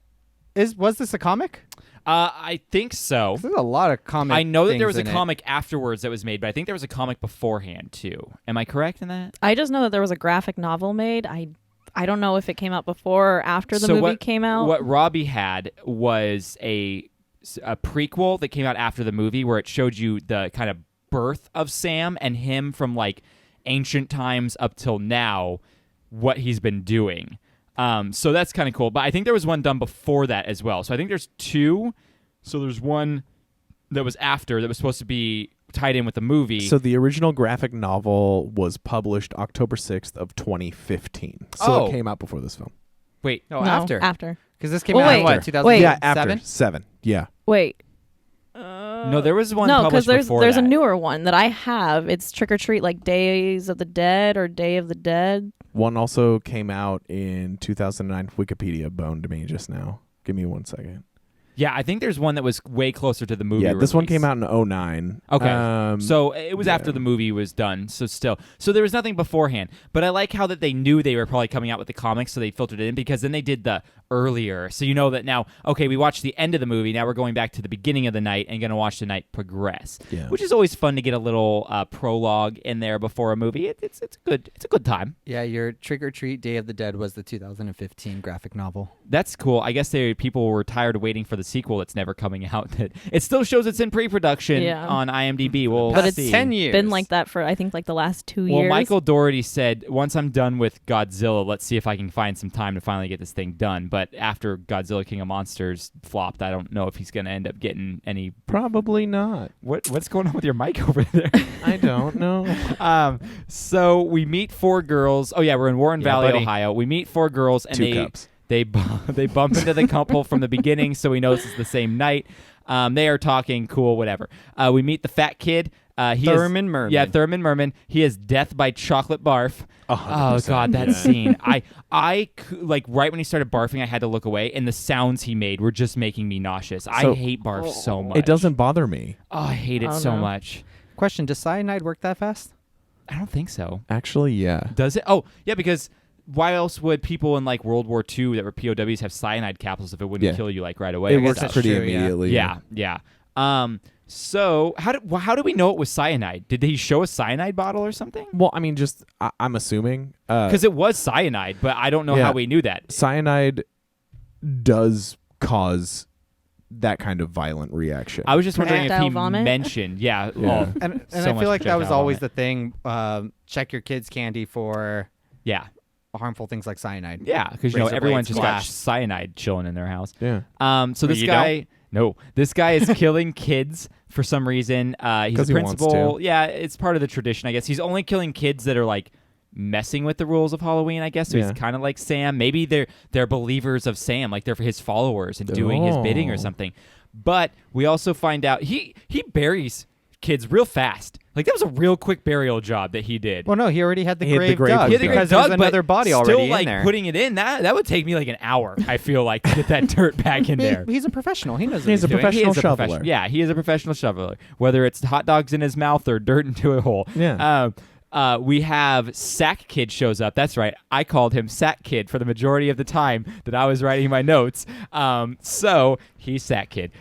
Speaker 5: Was this a comic?
Speaker 2: I think so.
Speaker 5: There's a lot of comic.
Speaker 2: I know that there was a
Speaker 5: things in
Speaker 2: comic afterwards that was made, but I think there was a comic beforehand too. Am I correct in that?
Speaker 4: I just know that there was a graphic novel made. I don't know if it came out before or after the movie came out.
Speaker 2: What Robbie had was a prequel that came out after the movie where it showed you the kind of birth of Sam and him from like ancient times up till now, what he's been doing. So that's kind of cool. But I think there was one done before that as well. So I think there's two. So there's one that was after that was supposed to be tied in with the movie.
Speaker 3: So the original graphic novel was published October 6th of 2015. So it came out before this film.
Speaker 2: Wait.
Speaker 5: No,
Speaker 4: No,
Speaker 5: after.
Speaker 4: After.
Speaker 5: Because this came out in what, 2007?
Speaker 3: Yeah, after. 7. Yeah.
Speaker 4: Wait.
Speaker 2: No, there was one
Speaker 4: No,
Speaker 2: published
Speaker 4: because
Speaker 2: before
Speaker 4: there's
Speaker 2: that.
Speaker 4: a newer one that I have. It's Trick or Treat, like Days of the Dead or Day of the Dead.
Speaker 3: One also came out in 2009. Wikipedia boned me just now. Give me 1 second.
Speaker 2: Yeah, I think there's one that was way closer to the movie.
Speaker 3: Yeah, this one
Speaker 2: release.
Speaker 3: came out in 2009.
Speaker 2: Okay. So it was after the movie was done. So there was nothing beforehand. But I like how that they knew they were probably coming out with the comics, so they filtered it in because then they did the earlier. So you know that now, okay, we watched the end of the movie. Now we're going back to the beginning of the night and going to watch the night progress.
Speaker 3: Yeah.
Speaker 2: Which is always fun to get a little prologue in there before a movie. It's a good time.
Speaker 5: Yeah, your Trick or Treat Day of the Dead was the 2015 graphic novel.
Speaker 2: That's cool. I guess people were tired of waiting for the sequel that's never coming out. It still shows it's in pre-production on IMDb. Well,
Speaker 4: But it's
Speaker 5: 10 years.
Speaker 4: been like that for, I think, like the last 2 years.
Speaker 2: Well, Michael Dougherty said, once I'm done with Godzilla, let's see if I can find some time to finally get this thing done. But after Godzilla King of Monsters flopped, I don't know if he's going to end up getting any...
Speaker 3: Probably not.
Speaker 2: What's going on with your mic over there?
Speaker 3: I don't know.
Speaker 2: So we meet 4 girls. Oh, yeah, we're in Warren Valley,
Speaker 3: buddy.
Speaker 2: Ohio. We meet 4 girls, and
Speaker 3: 2 cups.
Speaker 2: They bump into the couple from the beginning, so we know it's the same night. They are talking, cool, whatever. We meet the fat kid.
Speaker 5: Thurman Merman.
Speaker 2: Yeah, Thurman Merman. He is death by chocolate barf.
Speaker 3: 100%.
Speaker 2: Oh God, that scene! I like right when he started barfing, I had to look away, and the sounds he made were just making me nauseous. I hate barf so much.
Speaker 3: It doesn't bother me.
Speaker 2: Oh, I hate it so much.
Speaker 5: Question, does cyanide work that fast?
Speaker 2: I don't think so.
Speaker 3: Actually, yeah.
Speaker 2: Does it? Oh, yeah, because why else would people in like World War II that were POWs have cyanide capsules if it wouldn't kill you like right away?
Speaker 3: It works pretty immediately.
Speaker 2: Yeah. So how do we know it was cyanide? Did he show a cyanide bottle or something?
Speaker 3: Well, I mean, just I'm assuming
Speaker 2: because it was cyanide, but I don't know how we knew that.
Speaker 3: Cyanide does cause that kind of violent reaction.
Speaker 2: I was just wondering if he
Speaker 4: vomit?
Speaker 2: mentioned,
Speaker 5: and I feel like that was always the thing. Check your kids' candy for harmful things like cyanide.
Speaker 2: Yeah, because everyone's just got cyanide chilling in their house.
Speaker 3: Yeah.
Speaker 2: So this guy, this guy is killing kids for some reason. He's a principal. Yeah, it's part of the tradition, I guess. He's only killing kids that are like messing with the rules of Halloween, I guess. So he's kind of like Sam. Maybe they're believers of Sam, like they're his followers and doing his bidding or something. But we also find out he buries kids real fast. Like that was a real quick burial job that he did.
Speaker 5: Well, no, he already had the grave dug.
Speaker 2: He had the grave
Speaker 5: dug,
Speaker 2: there's
Speaker 5: another body
Speaker 2: still,
Speaker 5: already
Speaker 2: like,
Speaker 5: in there.
Speaker 2: Putting it in that would take me like an hour. I feel like to get that dirt back in there.
Speaker 5: He's a professional. He knows.
Speaker 3: He's a professional shoveler.
Speaker 2: Yeah, he is a professional shoveler. Whether it's hot dogs in his mouth or dirt into a hole.
Speaker 3: Yeah.
Speaker 2: We have Sack Kid shows up. That's right. I called him Sack Kid for the majority of the time that I was writing my notes. So he's Sack Kid.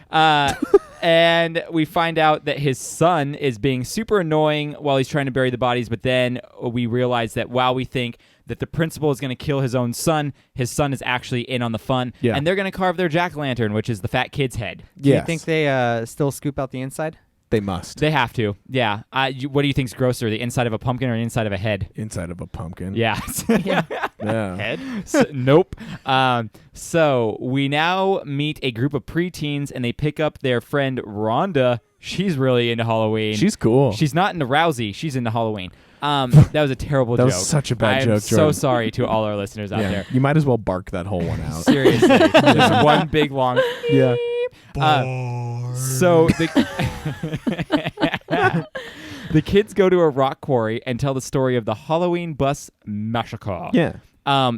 Speaker 2: And we find out that his son is being super annoying while he's trying to bury the bodies. But then we realize that while we think that the principal is going to kill his son is actually in on the fun.
Speaker 3: Yeah.
Speaker 2: And they're going to carve their jack-o'-lantern, which is the fat kid's head.
Speaker 5: Do you think they still scoop out the inside?
Speaker 3: They must.
Speaker 2: They have to. Yeah. What do you think's grosser, the inside of a pumpkin or the inside of a head?
Speaker 3: Inside of a pumpkin.
Speaker 2: Yeah.
Speaker 3: Head?
Speaker 2: Nope. So we now meet a group of preteens, and they pick up their friend Rhonda. She's really into Halloween.
Speaker 3: She's cool.
Speaker 2: She's not into Rousey. She's into Halloween. That was a terrible joke.
Speaker 3: That was such a bad joke,
Speaker 2: I'm so
Speaker 3: Jordan.
Speaker 2: sorry to all our listeners out there.
Speaker 3: You might as well bark that whole one out.
Speaker 2: Seriously. Just one big long...
Speaker 3: Yeah.
Speaker 2: So the kids go to a rock quarry and tell the story of the Halloween bus massacre.
Speaker 3: Yeah.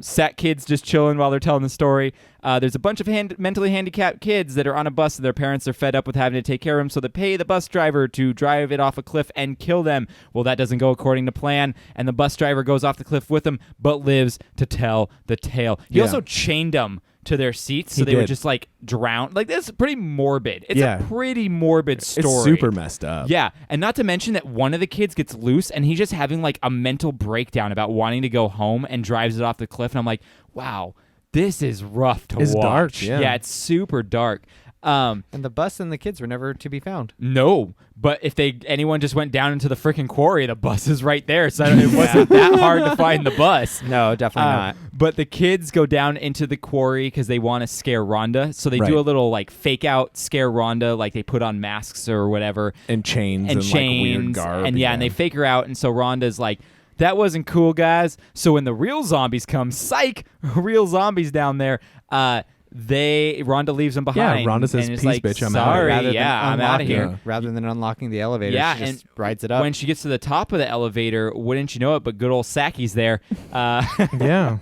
Speaker 2: Sack kids just chilling while they're telling the story. There's a bunch of mentally handicapped kids that are on a bus and their parents are fed up with having to take care of them, so they pay the bus driver to drive it off a cliff and kill them. Well, that doesn't go according to plan, and the bus driver goes off the cliff with them, but lives to tell the tale. He also chained them to their seats, so they would just like drown. Like, that's pretty morbid. It's a pretty morbid story.
Speaker 3: It's super messed up.
Speaker 2: Yeah, and not to mention that one of the kids gets loose and he's just having like a mental breakdown about wanting to go home and drives it off the cliff. And I'm like, wow, this is rough to watch.
Speaker 3: It's dark. Yeah,
Speaker 2: it's super dark.
Speaker 5: And the bus and the kids were never to be found.
Speaker 2: No, but if anyone just went down into the freaking quarry, the bus is right there, so it wasn't that hard to find the bus.
Speaker 5: No, definitely not.
Speaker 2: But the kids go down into the quarry because they want to scare Rhonda, so they do a little like fake out scare Rhonda, like they put on masks or whatever,
Speaker 3: and chains and like weird garb,
Speaker 2: and and they fake her out, and so Rhonda's like, that wasn't cool, guys. So when the real zombies come, psych, real zombies down there, Rhonda leaves them behind.
Speaker 3: Yeah, Rhonda says,
Speaker 2: and
Speaker 3: "Peace,
Speaker 2: like,
Speaker 3: bitch, I'm
Speaker 2: sorry,
Speaker 3: out."
Speaker 2: I'm out of here.
Speaker 5: Rather than unlocking the elevator, she just rides it up.
Speaker 2: When she gets to the top of the elevator, wouldn't you know it, but good old Sacky's there.
Speaker 3: Yeah.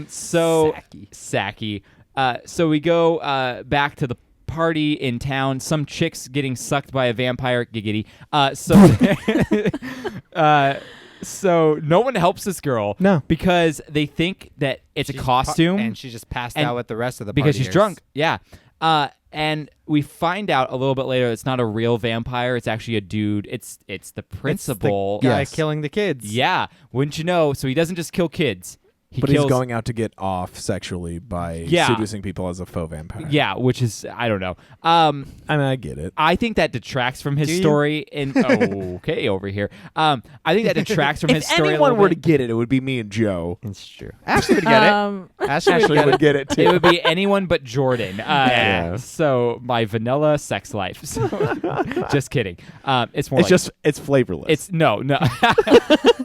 Speaker 2: So Sacky. So we go back to the party in town. Some chick's getting sucked by a vampire. Giggity. So no one helps this girl.
Speaker 3: No.
Speaker 2: Because they think that it's a costume.
Speaker 5: And she just passed out with the rest of the
Speaker 2: because she's
Speaker 5: partiers.
Speaker 2: drunk. Yeah. And we find out a little bit later it's not a real vampire. It's actually a dude. It's the principal.
Speaker 5: It's the guy killing the kids.
Speaker 2: Yeah. Wouldn't you know? So he doesn't just kill kids.
Speaker 3: He's going out to get off sexually by seducing people as a faux vampire.
Speaker 2: Yeah, which is, I don't know.
Speaker 3: I mean, I get it.
Speaker 2: I think that detracts from his story. Okay, over here. I think that detracts from his story.
Speaker 3: If anyone were to get it, it would be me and Joe.
Speaker 5: It's true. Ashley would get it.
Speaker 3: Ashley would get it too.
Speaker 2: It would be anyone but Jordan. So my vanilla sex life. So, just kidding. It's more.
Speaker 3: It's flavorless.
Speaker 2: It's no.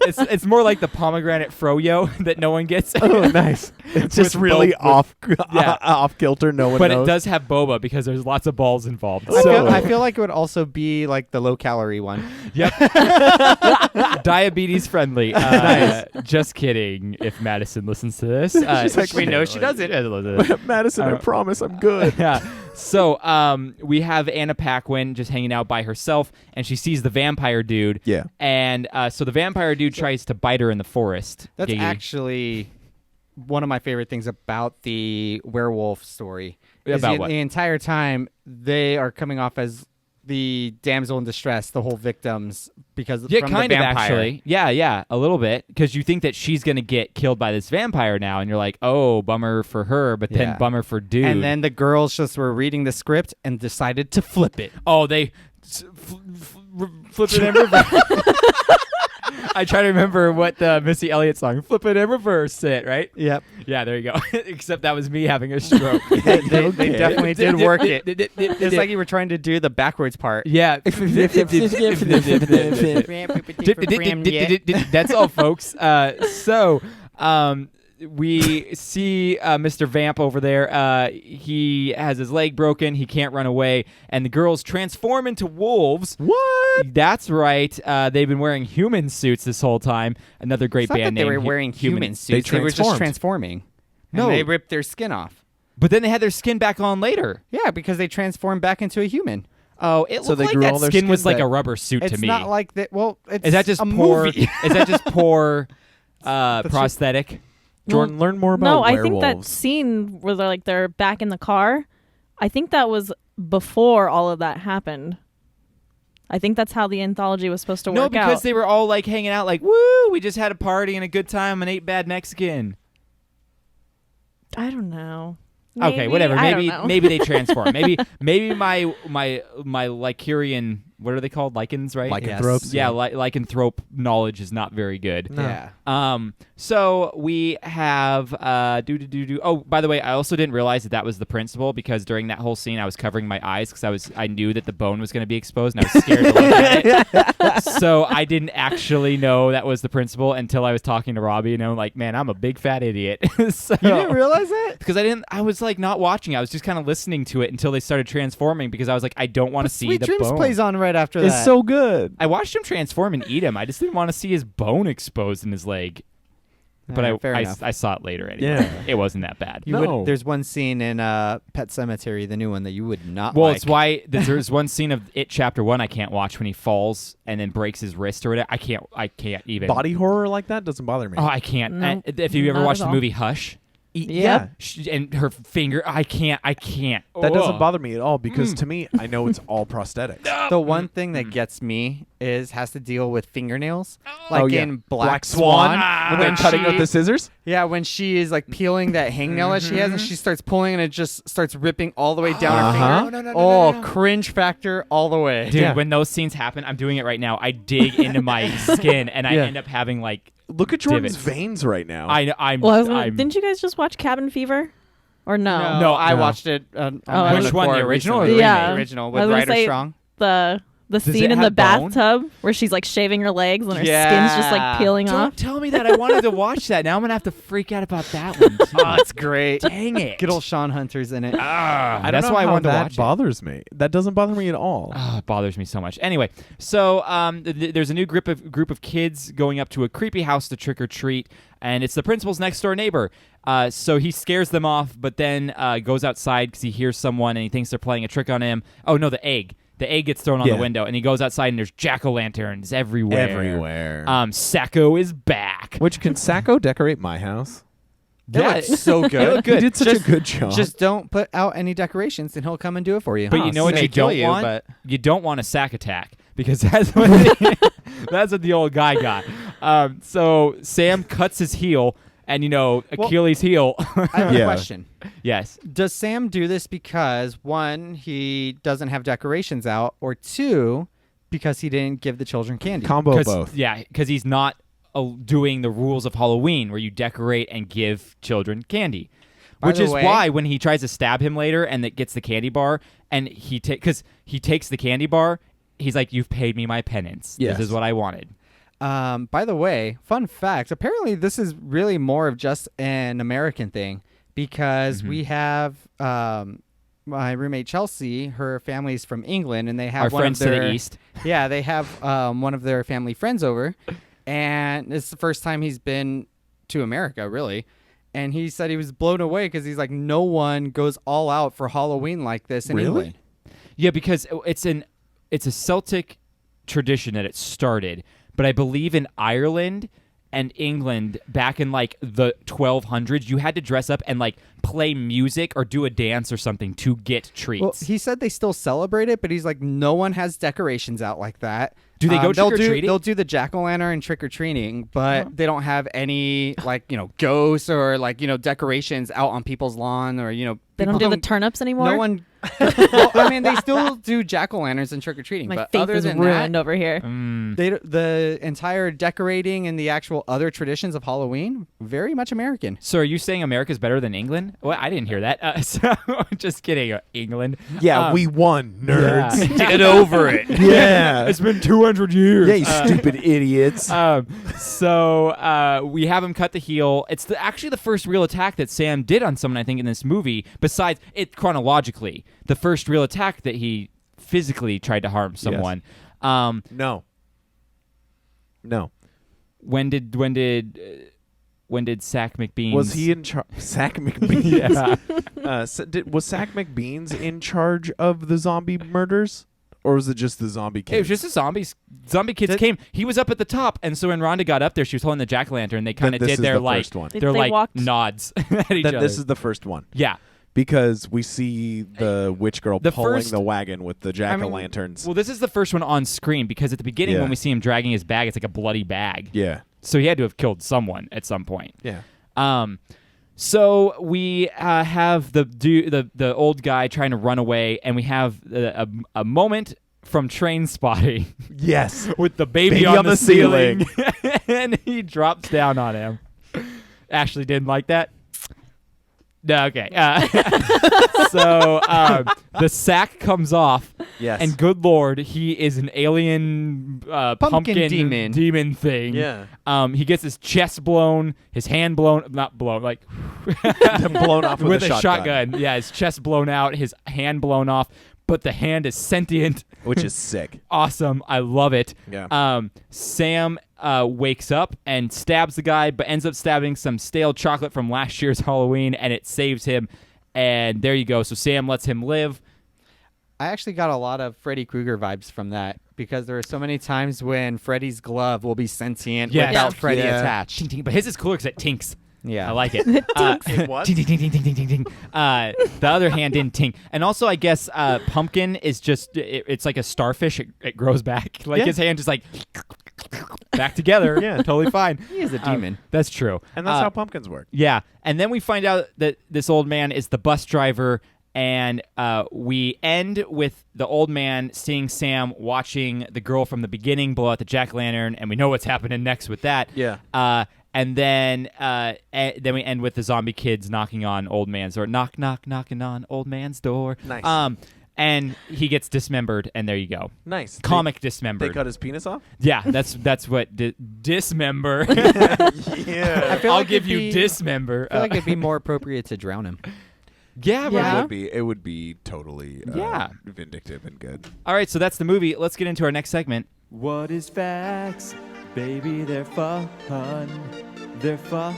Speaker 2: It's more like the pomegranate froyo that no one gets.
Speaker 3: Oh, nice. It's just really off kilter. No one knows.
Speaker 2: But it does have boba because there's lots of balls involved.
Speaker 5: I feel like it would also be like the low calorie one.
Speaker 2: Yep. Diabetes friendly. Just kidding. If Madison listens to this,
Speaker 3: like,
Speaker 2: we know she does it.
Speaker 3: Madison, I promise I'm good.
Speaker 2: Yeah. So we have Anna Paquin just hanging out by herself, and she sees the vampire dude.
Speaker 3: Yeah.
Speaker 2: And so the vampire dude tries to bite her in the forest.
Speaker 5: That's
Speaker 2: Giggy.
Speaker 5: actually one of my favorite things about the werewolf story.
Speaker 2: About what?
Speaker 5: The entire time they are coming off as the damsel in distress, the whole victims, because from
Speaker 2: kind
Speaker 5: the
Speaker 2: of
Speaker 5: vampire.
Speaker 2: actually. Yeah, a little bit, because you think that she's gonna get killed by this vampire now, and you're like, oh, bummer for her, but then bummer for dude.
Speaker 5: And then the girls just were reading the script and decided to flip it.
Speaker 2: Oh, they flip it and reverse. I try to remember what the Missy Elliott song, flip it and reverse it, right?
Speaker 5: Yep.
Speaker 2: Yeah, there you go. Except that was me having a stroke.
Speaker 5: They definitely did work it. It's like you were trying to do the backwards part.
Speaker 2: Yeah. That's all, folks. So we see Mr. Vamp over there. He has his leg broken. He can't run away. And the girls transform into wolves.
Speaker 3: What?
Speaker 2: That's right. They've been wearing human suits this whole time. Another great
Speaker 5: It's not
Speaker 2: band
Speaker 5: that
Speaker 2: name.
Speaker 5: they were wearing human suits. They were just transforming.
Speaker 2: No.
Speaker 5: And they ripped their skin off.
Speaker 2: But then they had their skin back on later.
Speaker 5: Yeah, because they transformed back into a human.
Speaker 2: Oh, it
Speaker 3: So
Speaker 2: looked
Speaker 3: they
Speaker 2: like
Speaker 3: grew
Speaker 2: that
Speaker 3: all their
Speaker 2: skin
Speaker 3: skin
Speaker 2: was like
Speaker 3: back.
Speaker 2: a rubber suit to me.
Speaker 5: It's not like that. Well, it's
Speaker 2: Is that just
Speaker 5: a
Speaker 2: poor?
Speaker 5: movie.
Speaker 2: Is that just poor prosthetic?
Speaker 3: Jordan, learn more about
Speaker 4: No,
Speaker 3: werewolves.
Speaker 4: I think that scene where they're back in the car, I think that was before all of that happened. I think that's how the anthology was supposed to work out.
Speaker 2: No, because they were all like hanging out, like, woo, we just had a party and a good time and ate bad Mexican.
Speaker 4: I don't know.
Speaker 2: Okay, whatever.
Speaker 4: I don't
Speaker 2: Maybe
Speaker 4: know.
Speaker 2: maybe they transform. maybe my Lycurian, what are they called? Lichens, right?
Speaker 3: Lycanthropes.
Speaker 2: Yeah, lycanthrope knowledge is not very good.
Speaker 3: No.
Speaker 5: Yeah.
Speaker 2: So we have Oh, by the way, I also didn't realize that was the principal, because during that whole scene I was covering my eyes because I knew that the bone was going to be exposed and I was scared to look at it. So I didn't actually know that was the principal until I was talking to Robbie, and I'm like, man, I'm a big fat idiot. So,
Speaker 5: You didn't realize that?
Speaker 2: because I was like not watching. I was just kind of listening to it until they started transforming, because I was like, I don't want to see
Speaker 5: Sweet
Speaker 2: the
Speaker 5: Dreams
Speaker 2: bone.
Speaker 5: plays on right after that.
Speaker 3: It's so good.
Speaker 2: I watched him transform and eat him. I just didn't want to see his bone exposed in his leg. But
Speaker 5: fair enough.
Speaker 2: I saw it later anyway.
Speaker 3: Yeah.
Speaker 2: It wasn't that bad.
Speaker 5: There's one scene in Pet Sematary, the new one, that you would not
Speaker 2: Well,
Speaker 5: like.
Speaker 2: it's why there's one scene of It Chapter 1 I can't watch when he falls and then breaks his wrist or whatever. I can't even.
Speaker 3: Body horror like that doesn't bother me.
Speaker 2: Oh, I can't.
Speaker 4: No,
Speaker 2: And if you ever
Speaker 4: not
Speaker 2: watched
Speaker 4: at
Speaker 2: the
Speaker 4: all.
Speaker 2: movie Hush,
Speaker 3: Yeah.
Speaker 2: and her finger, I can't.
Speaker 3: That doesn't bother me at all, because to me, I know it's all prosthetics.
Speaker 5: the one thing that gets me has to deal with fingernails.
Speaker 3: Oh,
Speaker 5: Like
Speaker 3: yeah.
Speaker 5: in Black
Speaker 3: Swan, when they're
Speaker 5: when
Speaker 3: cutting with
Speaker 5: she-
Speaker 3: the scissors.
Speaker 5: Yeah, when she is like peeling that hangnail that she has, and she starts pulling, and it just starts ripping all the way down her finger.
Speaker 2: No.
Speaker 5: Cringe factor all the way.
Speaker 2: Dude,
Speaker 3: Yeah.
Speaker 2: when those scenes happen, I'm doing it right now. I dig into my skin and I
Speaker 3: Yeah.
Speaker 2: end up having like.
Speaker 3: Look at Jordan's
Speaker 2: Divots.
Speaker 3: veins right now.
Speaker 2: I'm.
Speaker 4: Didn't you guys just watch Cabin Fever? Or no?
Speaker 5: No, I
Speaker 3: No.
Speaker 5: watched it. On
Speaker 4: Oh,
Speaker 5: my
Speaker 2: Which one, the
Speaker 5: record
Speaker 2: original or
Speaker 5: recently.
Speaker 2: the
Speaker 4: Yeah.
Speaker 5: The original
Speaker 4: I
Speaker 5: with
Speaker 4: was gonna
Speaker 5: Ryder
Speaker 4: say
Speaker 5: Strong.
Speaker 4: The
Speaker 2: Does it
Speaker 4: scene in the
Speaker 2: have bone?
Speaker 4: bathtub where she's like shaving her legs and her skin's just like
Speaker 5: Yeah.
Speaker 4: peeling
Speaker 2: Don't
Speaker 4: off.
Speaker 2: tell me that. I wanted to watch that. Now I'm gonna have to freak out about that one. Too.
Speaker 5: Oh, it's great.
Speaker 2: Dang it!
Speaker 5: Good old Sean Hunter's in it.
Speaker 3: I don't
Speaker 2: That's
Speaker 3: know
Speaker 2: why I
Speaker 3: how
Speaker 2: wanted to
Speaker 3: that
Speaker 2: watch it.
Speaker 3: bothers me. That doesn't bother me at all.
Speaker 2: Oh, it bothers me so much. Anyway, so there's a new group of kids going up to a creepy house to trick or treat, and it's the principal's next door neighbor. So he scares them off, but then goes outside because he hears someone and he thinks they're playing a trick on him. Oh no, the egg. The egg gets thrown on the window, and he goes outside, and there's jack-o'-lanterns everywhere. Sacco is back.
Speaker 3: Which, can Sacco decorate my house?
Speaker 2: Yeah,
Speaker 5: It's so
Speaker 2: It
Speaker 5: good.
Speaker 2: looked good.
Speaker 3: He did such a good job.
Speaker 5: Just don't put out any decorations, and he'll come and do it for you.
Speaker 2: But you know what
Speaker 5: May
Speaker 2: you
Speaker 5: kill
Speaker 2: don't want?
Speaker 5: But
Speaker 2: You don't want a sack attack, because that's what that's what the old guy got. So Sam cuts his heel, and Achilles' heel.
Speaker 5: I have a question.
Speaker 2: Yes.
Speaker 5: Does Sam do this because, one, he doesn't have decorations out, or two, because he didn't give the children candy?
Speaker 3: Combo both.
Speaker 2: Yeah, because he's not doing the rules of Halloween where you decorate and give children candy. Which
Speaker 5: the
Speaker 2: is
Speaker 5: way-
Speaker 2: why when he tries to stab him later and it gets the candy bar, and because he takes the candy bar, he's like, "You've paid me my penance.
Speaker 3: Yes.
Speaker 2: This is what I wanted."
Speaker 5: By the way, fun fact, apparently this is really more of just an American thing, because we have my roommate Chelsea, her family's from England, and they have
Speaker 2: Our
Speaker 5: one
Speaker 2: friends
Speaker 5: of their,
Speaker 2: to the east.
Speaker 5: Yeah, they have one of their family friends over, and it's the first time he's been to America, really. And he said he was blown away because he's like, no one goes all out for Halloween like this in England.
Speaker 2: Yeah, because it's a Celtic tradition that it started, but I believe in Ireland and England back in like the 1200s, you had to dress up and like play music or do a dance or something to get treats.
Speaker 5: Well, he said they still celebrate it, but he's like, no one has decorations out like that.
Speaker 2: Do they go trick-or-treating?
Speaker 5: They'll do the jack-o'-lantern trick-or-treating, but they don't have any like, ghosts or like, decorations out on people's lawn or,
Speaker 4: They don't do the turnips anymore?
Speaker 5: No one. Well, I mean, they still do jack-o'-lanterns and trick-or-treating,
Speaker 4: My
Speaker 5: but
Speaker 4: faith
Speaker 5: other
Speaker 4: is
Speaker 5: than
Speaker 4: ruined
Speaker 5: that,
Speaker 4: over here.
Speaker 5: the entire decorating and the actual other traditions of Halloween, very much American.
Speaker 2: So are you saying America's better than England? Well, I didn't hear that. So just kidding, England.
Speaker 3: Yeah, we won, nerds.
Speaker 2: Yeah.
Speaker 3: Get over it. Yeah.
Speaker 2: It's been 200 years.
Speaker 3: Yeah, you stupid idiots.
Speaker 2: So we have him cut the heel. It's actually the first real attack that Sam did on someone, I think, in this movie, besides it chronologically. The first real attack that he physically tried to harm someone.
Speaker 3: Yes. No.
Speaker 2: When did Sack McBeans?
Speaker 3: Was he in charge? Sack McBeans. Yeah. Was Sack McBeans in charge of the zombie murders, or was it just the zombie kids?
Speaker 2: It was just the zombies. Zombie kids came. He was up at the top, and so when Rhonda got up there, she was holding the jack-o'-lantern. They kind of did their nods at each other.
Speaker 3: This is the first one.
Speaker 2: Yeah.
Speaker 3: Because we see the witch girl pulling the wagon with the jack-o'-lanterns.
Speaker 2: Well, this is the first one on screen because at the beginning when we see him dragging his bag, it's like a bloody bag.
Speaker 3: Yeah.
Speaker 2: So he had to have killed someone at some point.
Speaker 3: Yeah.
Speaker 2: So we have the old guy trying to run away, and we have a moment from Train Spotting.
Speaker 3: Yes.
Speaker 2: With the baby on the ceiling. And he drops down on him. Ashley didn't like that. No, okay. So the sack comes off.
Speaker 3: Yes.
Speaker 2: And good Lord, he is an alien pumpkin demon thing.
Speaker 3: Yeah.
Speaker 2: He gets his chest blown, his hand blown, not blown, like
Speaker 3: blown off with a
Speaker 2: shotgun. Yeah, his chest blown out, his hand blown off, but the hand is sentient.
Speaker 3: Which is sick.
Speaker 2: Awesome. I love it.
Speaker 3: Yeah.
Speaker 2: Sam wakes up and stabs the guy, but ends up stabbing some stale chocolate from last year's Halloween, and it saves him. And there you go. So Sam lets him live.
Speaker 5: I actually got a lot of Freddy Krueger vibes from that because there are so many times when Freddy's glove will be sentient without Freddy attached.
Speaker 2: Ting, ting. But his is cooler because it tinks.
Speaker 5: Yeah.
Speaker 2: I like it.
Speaker 3: It what?
Speaker 2: Ting, ting, ting, ting, ting, ting, ting, ting. The other hand didn't ting. And also, I guess pumpkin is just, it's like a starfish. It grows back. Like his hand just like back together.
Speaker 3: Yeah.
Speaker 2: Totally fine.
Speaker 5: He is a demon.
Speaker 2: That's true.
Speaker 3: And that's how pumpkins work.
Speaker 2: Yeah. And then we find out that this old man is the bus driver. And we end with the old man seeing Sam watching the girl from the beginning blow out the jack-o'-lantern, and we know what's happening next with that.
Speaker 3: Yeah.
Speaker 2: And then we end with the zombie kids knocking on old man's door. Knock, knock, knocking on old man's door.
Speaker 3: Nice.
Speaker 2: And he gets dismembered, and there you go.
Speaker 3: Nice.
Speaker 2: Comic dismembered.
Speaker 3: They cut his penis off?
Speaker 2: Yeah, that's what dismember.
Speaker 3: Yeah.
Speaker 2: I'll give you dismember.
Speaker 5: I feel like it'd be more appropriate to drown him.
Speaker 2: Yeah, right.
Speaker 3: It would be totally vindictive and good.
Speaker 2: All right, so that's the movie. Let's get into our next segment.
Speaker 1: What is facts? Baby, they're fun. They're fun.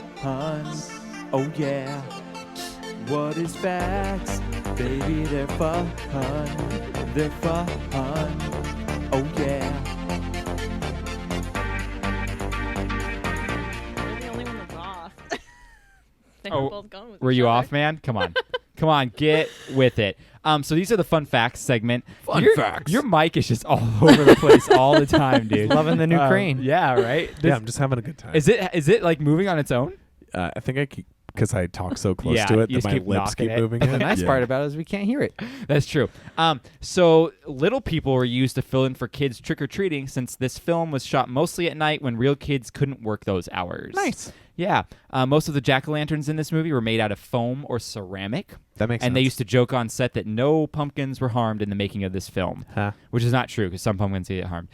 Speaker 1: Oh, yeah. What is facts? Baby, they're fun. They're fun. Oh, yeah.
Speaker 4: You're the only one that's off. They
Speaker 2: Oh,
Speaker 4: were both going with
Speaker 2: were
Speaker 4: each
Speaker 2: you
Speaker 4: other.
Speaker 2: off, man? Come on. Come on, get with it. So these are the fun facts segment.
Speaker 3: Fun facts.
Speaker 2: Your mic is just all over the place all the time, dude.
Speaker 5: Loving the new crane.
Speaker 2: Yeah, right?
Speaker 3: Yeah, I'm just having a good time.
Speaker 2: Is it like moving on its own?
Speaker 3: I think I keep, because I talk so close
Speaker 2: Yeah,
Speaker 3: to it
Speaker 2: you
Speaker 3: that
Speaker 2: just
Speaker 3: my
Speaker 2: keep
Speaker 3: lips
Speaker 2: knocking
Speaker 3: keep
Speaker 2: it.
Speaker 3: moving.
Speaker 5: The nice part about it is we can't hear it.
Speaker 2: That's true. So little people were used to fill in for kids trick-or-treating since this film was shot mostly at night when real kids couldn't work those hours.
Speaker 3: Nice.
Speaker 2: Yeah. Most of the jack-o'-lanterns in this movie were made out of foam or ceramic.
Speaker 3: That makes sense.
Speaker 2: And they used to joke on set that no pumpkins were harmed in the making of this film, which is not true because some pumpkins get harmed.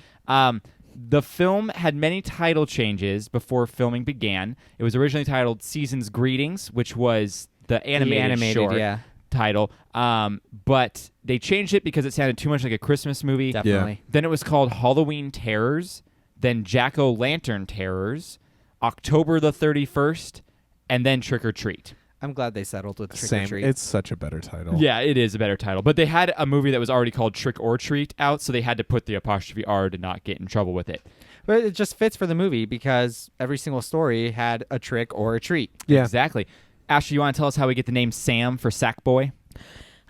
Speaker 2: The film had many title changes before filming began. It was originally titled Season's Greetings, which was the animated short title. But they changed it because it sounded too much like a Christmas movie.
Speaker 5: Definitely.
Speaker 3: Yeah.
Speaker 2: Then it was called Halloween Terrors, then Jack-O' Lantern Terrors, October the 31st, and then Trick or Treat.
Speaker 5: I'm glad they settled with Trick
Speaker 3: Same.
Speaker 5: or Treat.
Speaker 3: It's such a better title.
Speaker 2: Yeah, it is a better title. But they had a movie that was already called Trick or Treat out, so they had to put the apostrophe R to not get in trouble with it.
Speaker 5: But it just fits for the movie because every single story had a trick or a treat.
Speaker 3: Yeah.
Speaker 2: Exactly. Ashley, you want to tell us how we get the name Sam for Sackboy?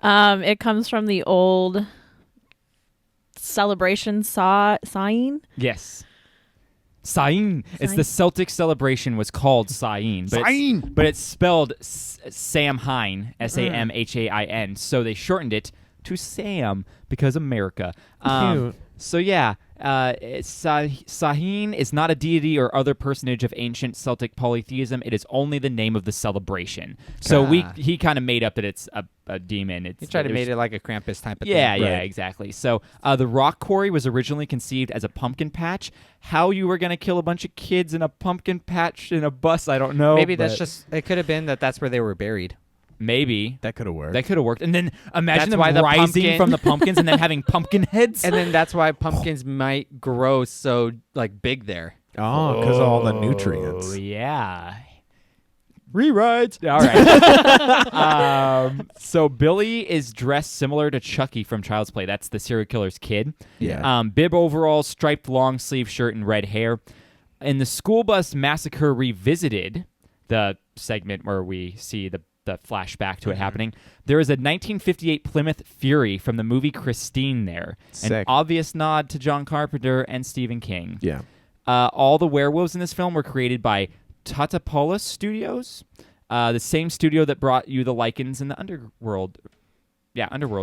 Speaker 4: It comes from the old celebration sign.
Speaker 2: Yes. Sain. It's the Celtic celebration was called Sain. But it's spelled Samhain, Samhain. So they shortened it to Sam because America.
Speaker 3: Cute.
Speaker 2: So yeah, Sahin is not a deity or other personage of ancient Celtic polytheism. It is only the name of the celebration. So he kind of made up that it's a demon.
Speaker 5: He tried to make it like a Krampus type of thing.
Speaker 2: Yeah, exactly. So the rock quarry was originally conceived as a pumpkin patch. How you were going to kill a bunch of kids in a pumpkin patch in a bus, I don't know.
Speaker 5: Maybe that's just, it could have been that's where they were buried.
Speaker 2: Maybe.
Speaker 3: That could have worked.
Speaker 2: That could have worked. And then imagine
Speaker 5: That's
Speaker 2: them
Speaker 5: why the
Speaker 2: rising from the pumpkins and then having pumpkin heads.
Speaker 5: And then that's why pumpkins might grow so like big there.
Speaker 3: Oh, because of all the nutrients.
Speaker 2: Oh, yeah. Rewrites. All right. So Billy is dressed similar to Chucky from Child's Play. That's the serial killer's kid.
Speaker 3: Yeah.
Speaker 2: Bib overalls, striped long sleeve shirt, and red hair. In the School Bus Massacre Revisited, the segment where we see the flashback to it happening, there is a 1958 Plymouth Fury from the movie Christine there.
Speaker 3: Sick.
Speaker 2: An obvious nod to John Carpenter and Stephen King.
Speaker 3: Yeah.
Speaker 2: All the werewolves in this film were created by Tatapolis Studios, the same studio that brought you the Lycans in the Underworld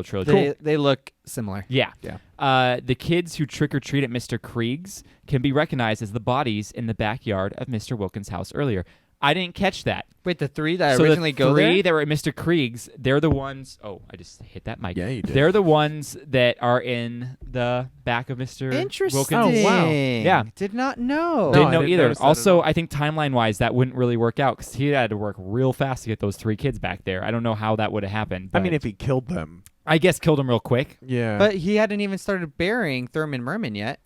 Speaker 2: trilogy.
Speaker 5: They look similar.
Speaker 2: Yeah. The kids who trick-or-treat at Mr. Krieg's can be recognized as the bodies in the backyard of Mr. Wilkins' house earlier. I didn't catch that.
Speaker 5: Wait, the three that
Speaker 2: So
Speaker 5: originally
Speaker 2: the
Speaker 5: go there?
Speaker 2: three that were at Mr. Krieg's, they're the ones... Oh, I just hit that mic.
Speaker 3: Yeah, you did.
Speaker 2: They're the ones that are in the back of Mr.
Speaker 5: Interesting.
Speaker 2: Wilkins'
Speaker 3: Oh, wow.
Speaker 2: Yeah.
Speaker 5: Did not know.
Speaker 2: Didn't
Speaker 3: I
Speaker 2: know
Speaker 3: didn't
Speaker 2: either.
Speaker 3: notice that at
Speaker 2: Also,
Speaker 3: all.
Speaker 2: I think timeline-wise, that wouldn't really work out because he had to work real fast to get those three kids back there. I don't know how that would have happened.
Speaker 3: I mean,
Speaker 2: but
Speaker 3: if he killed them.
Speaker 2: I guess killed them real quick.
Speaker 3: Yeah.
Speaker 5: But he hadn't even started burying Thurman Merman yet.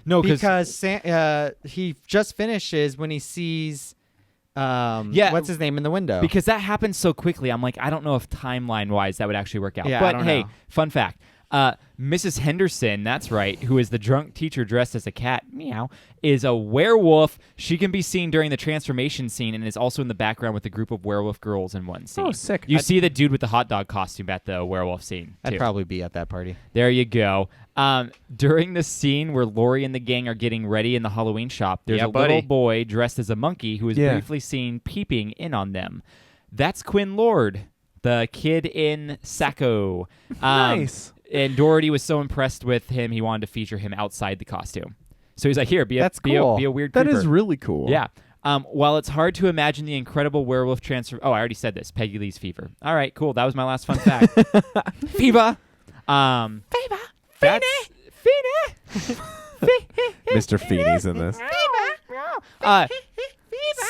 Speaker 2: No,
Speaker 5: because he just finishes when he sees... what's his name in the window?
Speaker 2: Because that happened so quickly, I'm like, I don't know if timeline-wise that would actually work out.
Speaker 5: Yeah,
Speaker 2: but
Speaker 5: I don't
Speaker 2: hey,
Speaker 5: know.
Speaker 2: fun fact. Mrs. Henderson, that's right, who is the drunk teacher dressed as a cat, meow, is a werewolf. She can be seen during the transformation scene and is also in the background with a group of werewolf girls in one scene.
Speaker 3: Oh, sick.
Speaker 2: You see the dude with the hot dog costume at the werewolf scene,
Speaker 5: I'd
Speaker 2: too.
Speaker 5: probably be at that party.
Speaker 2: There you go. During the scene where Laurie and the gang are getting ready in the Halloween shop, there's a little boy dressed as a monkey who is briefly seen peeping in on them. That's Quinn Lord, the kid in Sacco.
Speaker 3: Nice.
Speaker 2: And Doherty was so impressed with him, he wanted to feature him outside the costume. So he's like, here, be a weird
Speaker 3: That
Speaker 2: creeper.
Speaker 3: is really cool.
Speaker 2: Yeah. While it's hard to imagine the incredible werewolf transfer... Oh, I already said this. Peggy Lee's fever. All right, cool. That was my last fun fact. Fever. Fever. Feeny.
Speaker 3: Mr. Feeney's in this.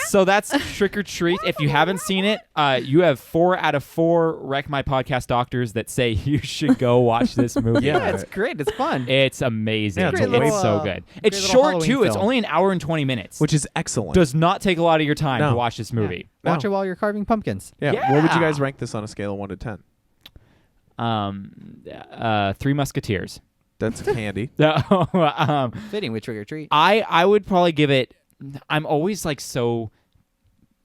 Speaker 2: So that's Trick or Treat. If you haven't seen it, you have 4 out of 4 Wreck My Podcast doctors that say you should go watch this movie.
Speaker 5: Yeah, it's great. It's fun.
Speaker 2: It's amazing.
Speaker 3: Yeah, it's
Speaker 2: it's so good. It's
Speaker 5: little
Speaker 2: short,
Speaker 5: Halloween
Speaker 2: too. It's
Speaker 5: film.
Speaker 2: only an hour and 20 minutes.
Speaker 3: Which is excellent.
Speaker 2: Does not take a lot of your time
Speaker 3: No.
Speaker 2: to watch this movie.
Speaker 5: Watch it while you're carving pumpkins.
Speaker 3: Yeah. What would you guys rank this on a scale of 1 to 10?
Speaker 2: 3 Musketeers.
Speaker 3: That's candy.
Speaker 5: Fitting with Trick or Treat.
Speaker 2: I would probably give it... I'm always like so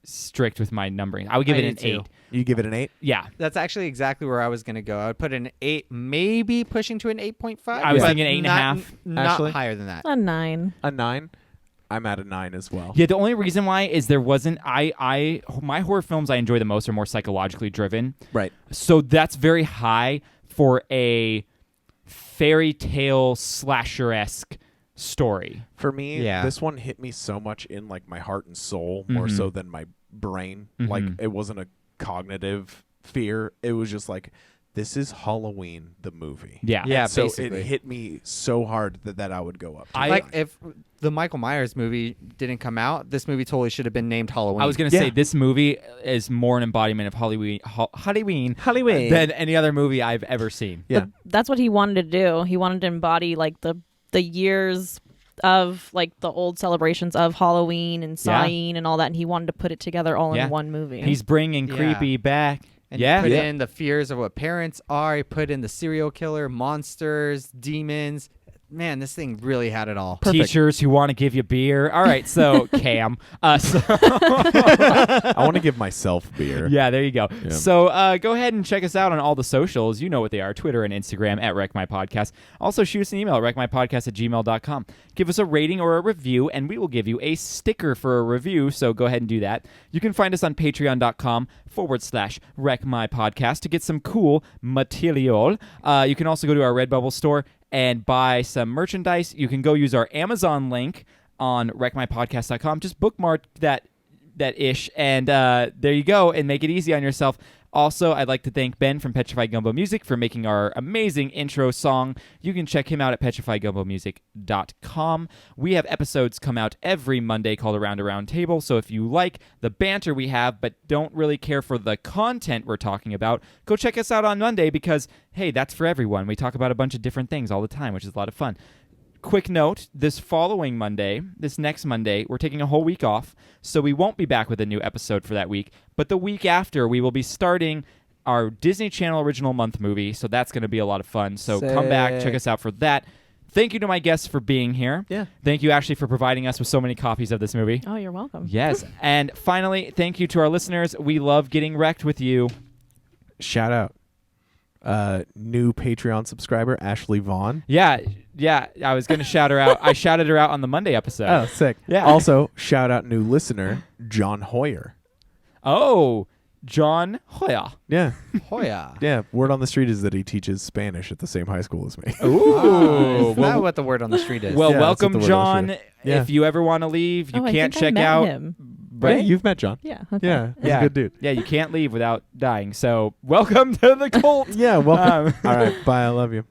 Speaker 2: strict with my numbering. I would give it an 8.
Speaker 3: You give it an 8?
Speaker 2: Yeah.
Speaker 5: That's actually exactly where I was going to go. I would put an 8, maybe pushing to an 8.5.
Speaker 2: I was thinking 8.5.
Speaker 5: Not
Speaker 3: Ashley?
Speaker 5: higher than that.
Speaker 4: A 9.
Speaker 3: A 9? I'm at a 9 as well.
Speaker 2: Yeah, the only reason why is there wasn't... my horror films I enjoy the most are more psychologically driven.
Speaker 3: Right.
Speaker 2: So that's very high for a fairy tale slasher-esque story.
Speaker 3: For me,
Speaker 5: Yeah.
Speaker 3: this one hit me so much in like my heart and soul more so than my brain. Like it wasn't a cognitive fear. It was just like, this is Halloween the movie.
Speaker 2: Yeah.
Speaker 5: Yeah,
Speaker 3: So
Speaker 5: basically.
Speaker 3: it hit me so hard that I would go up. To
Speaker 5: Like
Speaker 3: 9.
Speaker 5: if the Michael Myers movie didn't come out, this movie totally should have been named Halloween.
Speaker 2: I was going to say this movie is more an embodiment of Halloween than any other movie I've ever seen.
Speaker 3: Yeah.
Speaker 4: But that's what he wanted to do. He wanted to embody like the years of like the old celebrations of Halloween and Samhain and all that, and he wanted to put it together all in one movie.
Speaker 2: He's bringing creepy back.
Speaker 5: And he put in the fears of what parents are. He put in the serial killer, monsters, demons. Man, this thing really had it all.
Speaker 2: Perfect. Teachers who want to give you beer. All right, so Cam.
Speaker 3: I want to give myself beer.
Speaker 2: Yeah, there you go.
Speaker 3: Yeah.
Speaker 2: So go ahead and check us out on all the socials. You know what they are, Twitter and Instagram at RecMyPodcast. Also, shoot us an email at recmypodcast@gmail.com. Give us a rating or a review, and we will give you a sticker for a review, so go ahead and do that. You can find us on patreon.com/RecMyPodcast to get some cool material. You can also go to our Redbubble store and buy some merchandise. You can go use our Amazon link on recmypodcast.com. Just bookmark that ish, and there you go, and make it easy on yourself. Also, I'd like to thank Ben from Petrified Gumbo Music for making our amazing intro song. You can check him out at petrifiedgumbomusic.com. We have episodes come out every Monday called Around a Round Table, so if you like the banter we have but don't really care for the content we're talking about, go check us out on Monday because, hey, that's for everyone. We talk about a bunch of different things all the time, which is a lot of fun. Quick note, this next Monday, we're taking a whole week off, so we won't be back with a new episode for that week, but the week after, we will be starting our Disney Channel Original Month movie, so that's going to be a lot of fun. So come back, check us out for that. Thank you to my guests for being here.
Speaker 3: Yeah.
Speaker 2: Thank you, Ashley, for providing us with so many copies of this movie.
Speaker 4: Oh, you're welcome.
Speaker 2: Yes. And finally, thank you to our listeners. We love getting wrecked with you.
Speaker 3: Shout out. New Patreon subscriber, Ashley Vaughn.
Speaker 2: Yeah, I was going to shout her out. I shouted her out on the Monday episode.
Speaker 3: Oh, sick.
Speaker 2: Yeah.
Speaker 3: Also, shout out new listener, John Hoyer.
Speaker 2: Oh, John Hoyer.
Speaker 3: Yeah.
Speaker 5: Hoya.
Speaker 3: Yeah. Word on the street is that he teaches Spanish at the same high school as me.
Speaker 2: Ooh.
Speaker 5: Is that what the word on the street is?
Speaker 2: Well,
Speaker 3: Yeah,
Speaker 2: welcome,
Speaker 3: that's what the word on the
Speaker 2: John.
Speaker 3: street is. Yeah.
Speaker 2: If you ever want to leave, you
Speaker 4: I
Speaker 2: can't
Speaker 4: think I
Speaker 2: check
Speaker 4: met
Speaker 2: out.
Speaker 4: him.
Speaker 3: Right? Yeah, you've met John.
Speaker 4: Yeah. Okay.
Speaker 3: Yeah. He's a good dude.
Speaker 2: Yeah, you can't leave without dying. So welcome to the cult.
Speaker 3: Yeah, welcome. All right. Bye. I love you.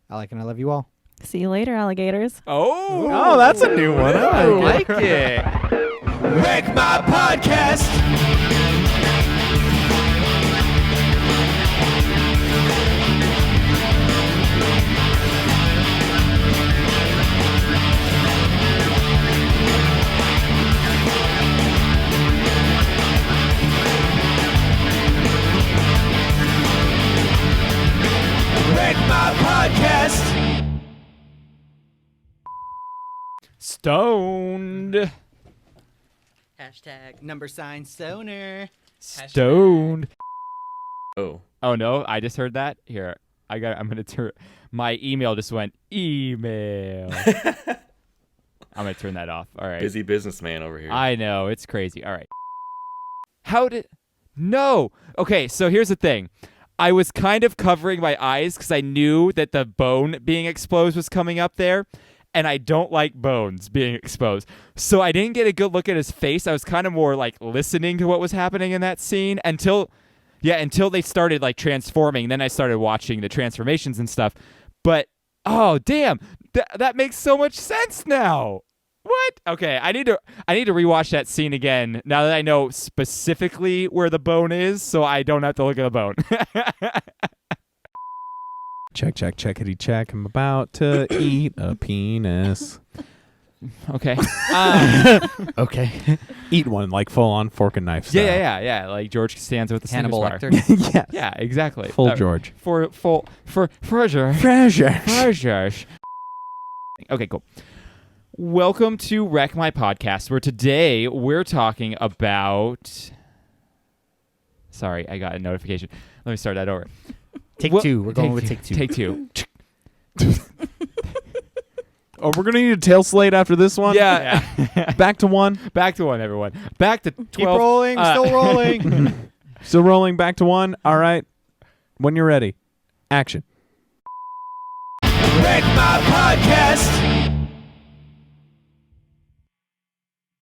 Speaker 5: I like and I love you all.
Speaker 4: See you later, alligators.
Speaker 2: Oh,
Speaker 3: that's a new one.
Speaker 2: I like it. Wreck My Podcast. Wreck My Podcast. Stoned.
Speaker 5: Hashtag #sign stoner.
Speaker 2: Stoned.
Speaker 6: Oh.
Speaker 2: Oh no, I just heard that. Here, I'm gonna turn. My email just went email. I'm gonna turn that off. All right.
Speaker 6: Busy businessman over here.
Speaker 2: I know, it's crazy. All right. No. Okay, so here's the thing. I was kind of covering my eyes because I knew that the bone being exposed was coming up there, and I don't like bones being exposed. So I didn't get a good look at his face. I was kind of more like listening to what was happening in that scene until they started like transforming. Then I started watching the transformations and stuff. But, oh, damn, that makes so much sense now. What? Okay, I need to rewatch that scene again now that I know specifically where the bone is, so I don't have to look at the bone.
Speaker 3: Check, checkity check. I'm about to eat a penis.
Speaker 2: Okay.
Speaker 3: Okay. Eat one, like full on fork and knife style.
Speaker 2: Yeah. Like George Costanza with the
Speaker 5: Hannibal
Speaker 2: Lecter.
Speaker 5: Lecter.
Speaker 3: Yes.
Speaker 2: Yeah, exactly.
Speaker 3: Full George.
Speaker 2: For Frasier. Okay, cool. Welcome to Wreck My Podcast, where today we're talking about... Sorry, I got a notification. Let me start that over.
Speaker 5: Take two. We're going with take two.
Speaker 2: Take two.
Speaker 3: Oh, we're going to need a tail slate after this one?
Speaker 2: Yeah.
Speaker 3: Back to one.
Speaker 2: Back to one, everyone. Back to 12.
Speaker 5: Keep rolling. Still rolling.
Speaker 3: Still rolling. Back to one. All right. When you're ready. Action.
Speaker 2: Wreck My Podcast.